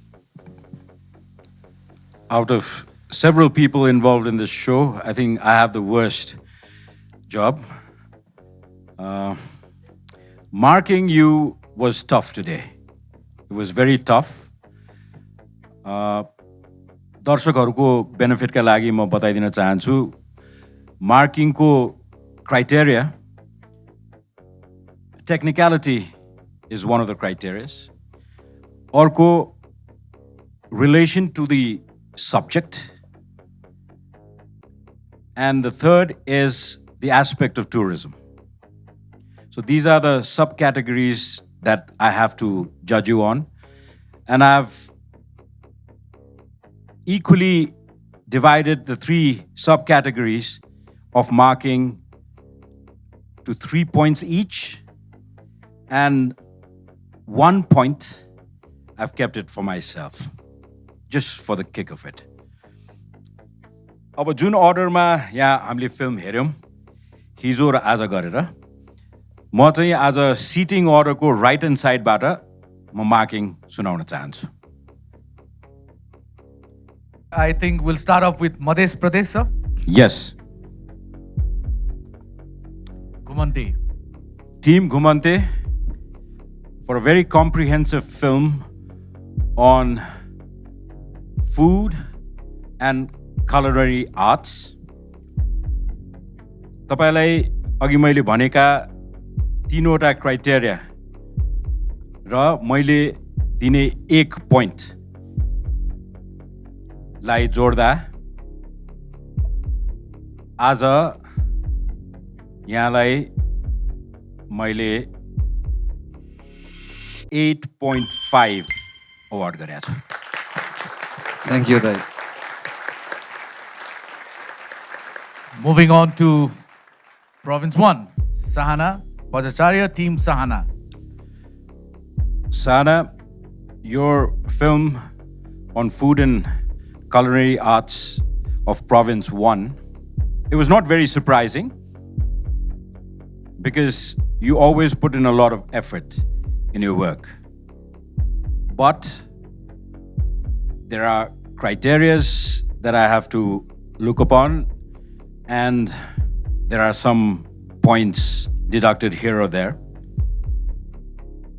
Out of several people involved in this show, I think I have the worst job. Marking you was tough today. It was very tough. दर्शकहरूको बेनिफिटका लागि म बताइदिन चाहन्छु. मार्किङको criteria, technicality is one of the criteria. अर्को, relation to the subject. And the third is the aspect of tourism. So these are the subcategories that I have to judge you on. And I've equally divided the 3 subcategories of marking to 3 points each. And 1 point, I've kept it for myself, just for the kick of it. अब जुन अर्डरमा यहाँ हामीले फिल्म हेऱ्यौँ, हिजो र आज गरेर, म चाहिँ आज सिटिङ अर्डरको राइट ह्यान्ड साइडबाट म मार्किङ सुनाउन चाहन्छु. I think we'll start off with Madhya Pradesh, sir. Yes. Ghumante. Team Ghumante, for a very comprehensive film on food and culinary arts. तपाईलाई अघि मैले भनेका 3वटा क्राइटेरिया र मैले दिने 1 पोइन्ट लाई जोड्दा आज यहाँलाई मैले 8.5 अवार्ड गरेको छु. Thank you, Rai. Moving on to Province 1, Sahana Bhattacharya, Team Sahana. Sahana, your film on food and culinary arts of Province 1, it was not very surprising because you always put in a lot of effort in your work. But there are criterias that I have to look upon, and there are some points deducted here or there.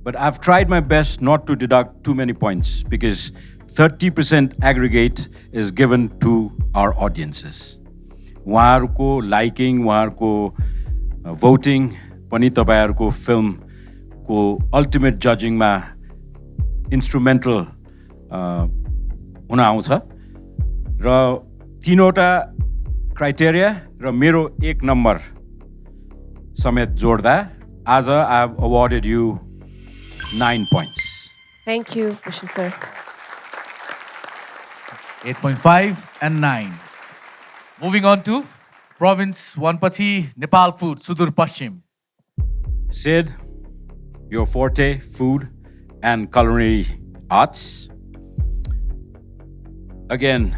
But I've tried my best not to deduct too many points because 30% aggregate is given to our audiences. उहाँहरूको लाइकिङ, उहाँहरूको भोटिङ पनि तपाईहरुको फिल्मको अल्टिमेट जजिङमा इन्स्ट्रुमेन्टल हुन आउँछ. र 3वटा क्राइटेरिया र मेरो 1 नम्बर समेत जोड्दा आज I have awarded you 9 points. Thank you, Bhusan sir. 8.5 and 9. Moving on to Province 1 पछि Nepal food, Sudur Pashchim. Sid, your forte, food and culinary arts. Again,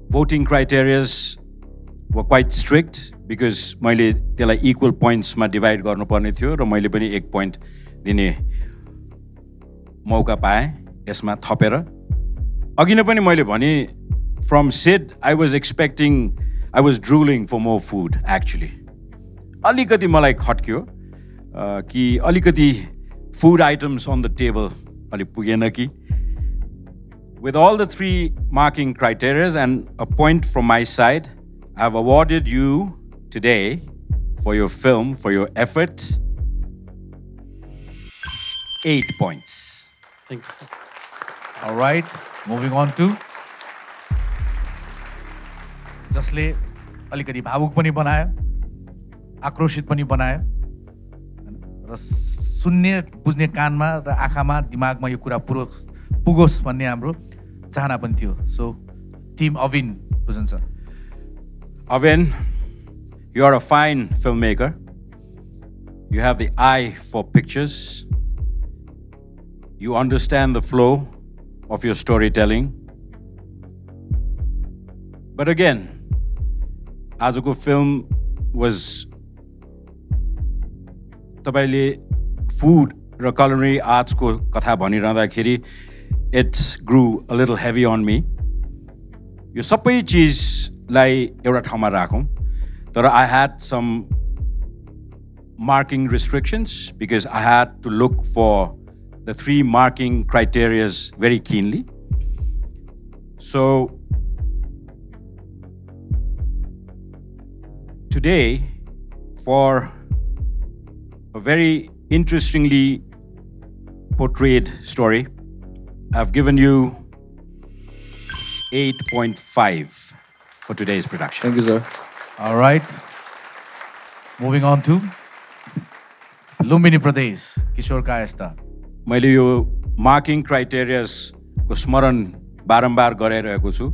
voting criterias were quite strict because मैले त्यसलाई equal points मा divide गर्नुपर्ने थियो र मैले पनि 1 point दिने मौका पाएँ यसमा थपेर. अघि नै पनि मैले भने from Sid, I was drooling for more food, actually. अलिकति मलाई खट्क्यो कि अलिकति food items on the table अलि पुगेन कि. With all the 3 marking criteria and a point from my side, I have awarded you today for your film, for your effort, 8 points. Thank you, sir. All right, moving on to जसले अलिकति भावुक पनि बनायो, आक्रोशित पनि बनायो र सुन्ने बुझ्ने कानमा र आँखामा दिमागमा यो कुरा पुगोस् भन्ने हाम्रो चाहना पनि थियो. सो टिम अविन बुझन sir. Avin, you are a fine filmmaker. You have the eye for pictures. You understand the flow of your storytelling. But again, आजको film was तपाईले food र culinary arts को कथा भनिरहँदाखेरि it grew a little heavy on me. यो सबै चिजलाई एउटा ठाउँमा राखौं. तर I had some marking restrictions because I had to look for the 3 marking criterias very keenly. So today, for a very interestingly portrayed story, I've given you 8.5 for today's production. Thank you, sir. All right. Moving on to Lumbini Pradesh, Kishore Kayasta. मैले यो मार्किङ क्राइटेरियाज को स्मरण बारम्बार गराइरहेको छु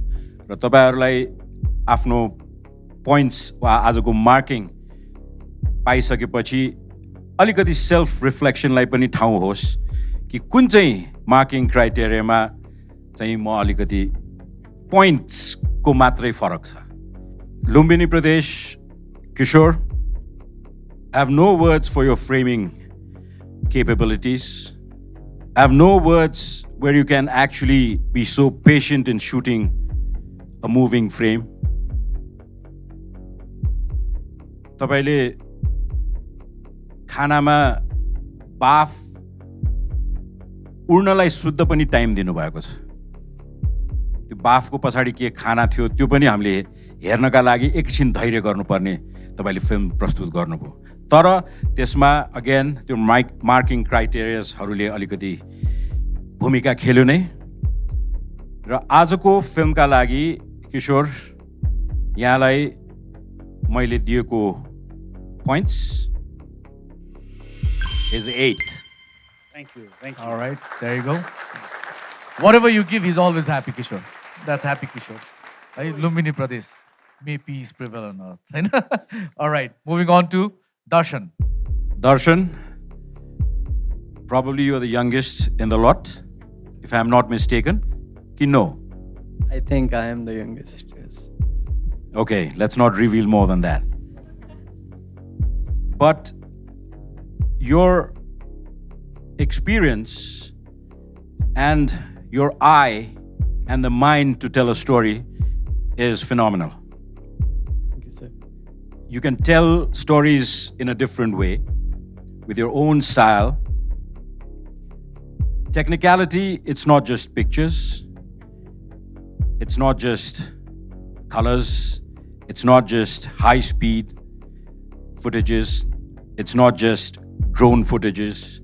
र तपाईहरुलाई आफ्नो पोइन्ट्स वा आजको मार्किङ पाइसकेपछि अलिकति सेल्फ रिफ्लेक्सनलाई पनि ठाउँ होस् कि कुन चाहिँ मार्किङ क्राइटेरियामा चाहिँ म अलिकति पोइन्ट्स को मात्रै फरक छ. लुम्बिनी प्रदेश, किशोर, I have no words for your framing capabilities. I have no words where you can actually be so patient in shooting a moving frame. तपाईले खानामा बाफ उड्नलाई शुद्ध पनि टाइम दिनुभएको छ. त्यो बाफको पछाडि के खाना थियो त्यो पनि हामीले हेर्नका लागि एकछिन धैर्य गर्नुपर्ने तपाईले फिल्म प्रस्तुत गर्नुभयो. तर त्यसमा अगेन त्यो मार्किङ क्राइटेरियाजहरूले अलिकति भूमिका खेल्यो नै. र आजको फिल्मका लागि किशोर यहाँलाई मैले दिएको points is 8. Thank you. All right, there you go. Whatever you give, he's always happy, Kishore. That's happy, Kishore. Lumbini Pradesh. May peace prevail on earth. All right, moving on to Darshan. Darshan, probably you are the youngest in the lot, if I am not mistaken. No? I think I am the youngest, yes. Okay, let's not reveal more than that. But your experience and your eye and the mind to tell a story is phenomenal. Thank you, sir. You can tell stories in a different way with your own style. Technicality, it's not just pictures. It's not just colors. It's not just high-speed footages. It's not just drone footages.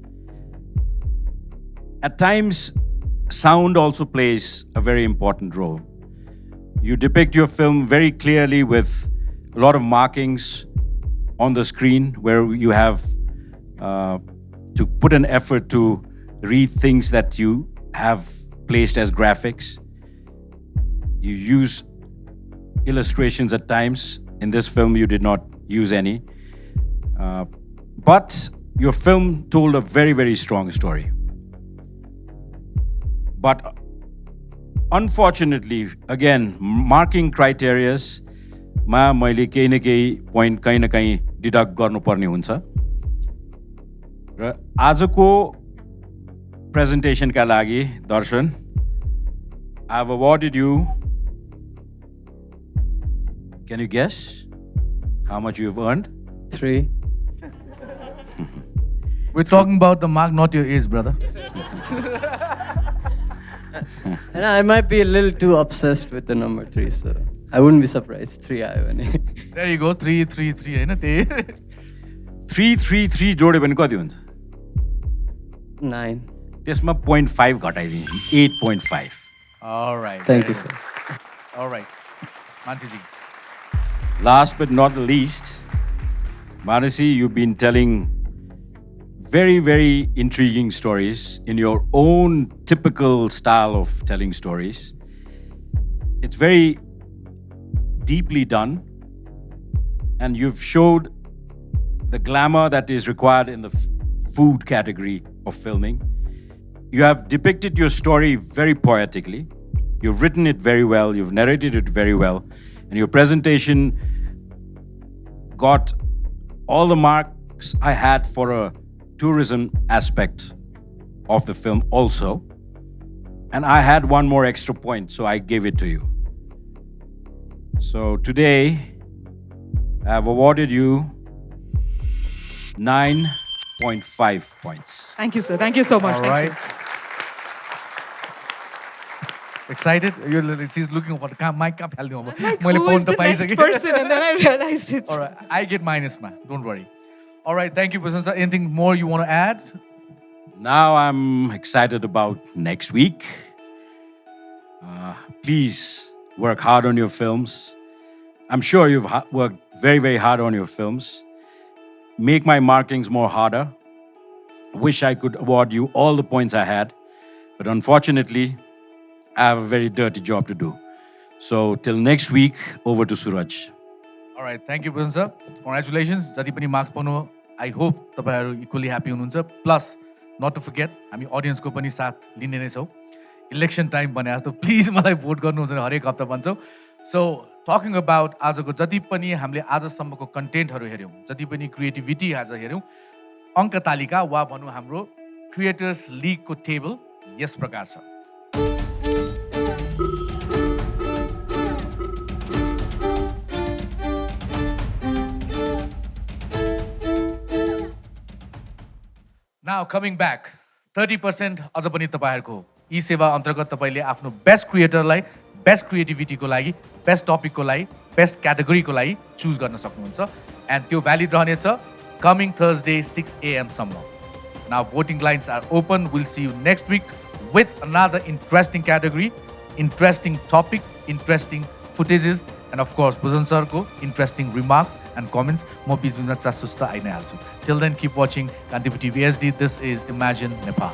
At times, sound also plays a very important role. You depict your film very clearly with a lot of markings on the screen where you have to put an effort to read things that you have placed as graphics. You use illustrations at times. In this film, you did not use any. But your film told a very, very strong story. But unfortunately, again, marking criterias मा मैले केही न केही पोइन्ट कहीं न कहीं डिडक्ट गर्नुपर्ने हुन्छ. र आजको प्रेजेन्टेसनका लागि दर्शन, I have awarded you Can you guess how much you've earned? 3. We're talking about the mark, not your age, brother. And I might be a little too obsessed with the number 3, so I wouldn't be surprised. 3 आयो भने. There you go, 333 हैन त्यही. 333 जोड्यो भने कति हुन्छ? 9. त्यसमा 0.5 घटाइदिन्छु. 8.5. All right. Thank you, sir. All right. Mansi ji. Last but not the least, Manasi, you've been telling very, very intriguing stories in your own typical style of telling stories. It's very deeply done, and you've showed the glamour that is required in the food category of filming. You have depicted your story very poetically. You've written it very well. You've narrated it very well. And your presentation got all the marks I had for a tourism aspect of the film also. And I had one more extra point, so I gave it to you. So today, I have awarded you 9.5 points. Thank you, sir. Thank you so much. All Thank right. you. Excited? She's looking for the mic up. Like, who is the next person? And then I realized it's... All right. I get minus, man. Don't worry. All right. Thank you, Bhusan sir. Anything more you want to add? Now I'm excited about next week. Please work hard on your films. I'm sure you've worked very, very hard on your films. Make my markings more harder. Wish I could award you all the points I had. But unfortunately, I have a very dirty job to do. So till next week, over to Suraj. All right. Thank you, Bhusan sir. Congratulations. Jati pani marks paunu. I hope तपाईहरु equally happy हुनुहुन्छ. Plus, not to forget, हामी audience को पनि साथ लिने नै छौं. Election time भने जस्तो please मलाई vote गर्नुहोस् भने हरेक हप्ता भन्छौं. So, talking about आजको जति पनि हामीले आजसम्मको कन्टेन्टहरु हेर्यौं, जति पनि क्रिएटिभिटी आज हेर्यौं, अंक तालिका वा भनौं हाम्रो क्रिएटर्स लीग को टेबल यस प्रकार छ. Now coming back, 30% अझ पनि तपाईहरुको यी सेवा अन्तर्गत तपाईले आफ्नो बेस्ट क्रिएटरलाई बेस्ट क्रिएटिभिटीको लागि, बेस्ट टपिकको लागि, बेस्ट क्याटेगोरीको लागि चुज गर्न सक्नुहुन्छ एन्ड त्यो भ्यालिड रहनेछ कमिङ थर्सडे 6 AM सम्म. Now voting lines are open. We'll see you next week with another interesting category, interesting topic, interesting footages, and of course, Bhusan sir ko interesting remarks and comments. Mo bismina chasusta aina halchu. Till then, keep watching Kantipur TV SD. This is Imagine Nepal.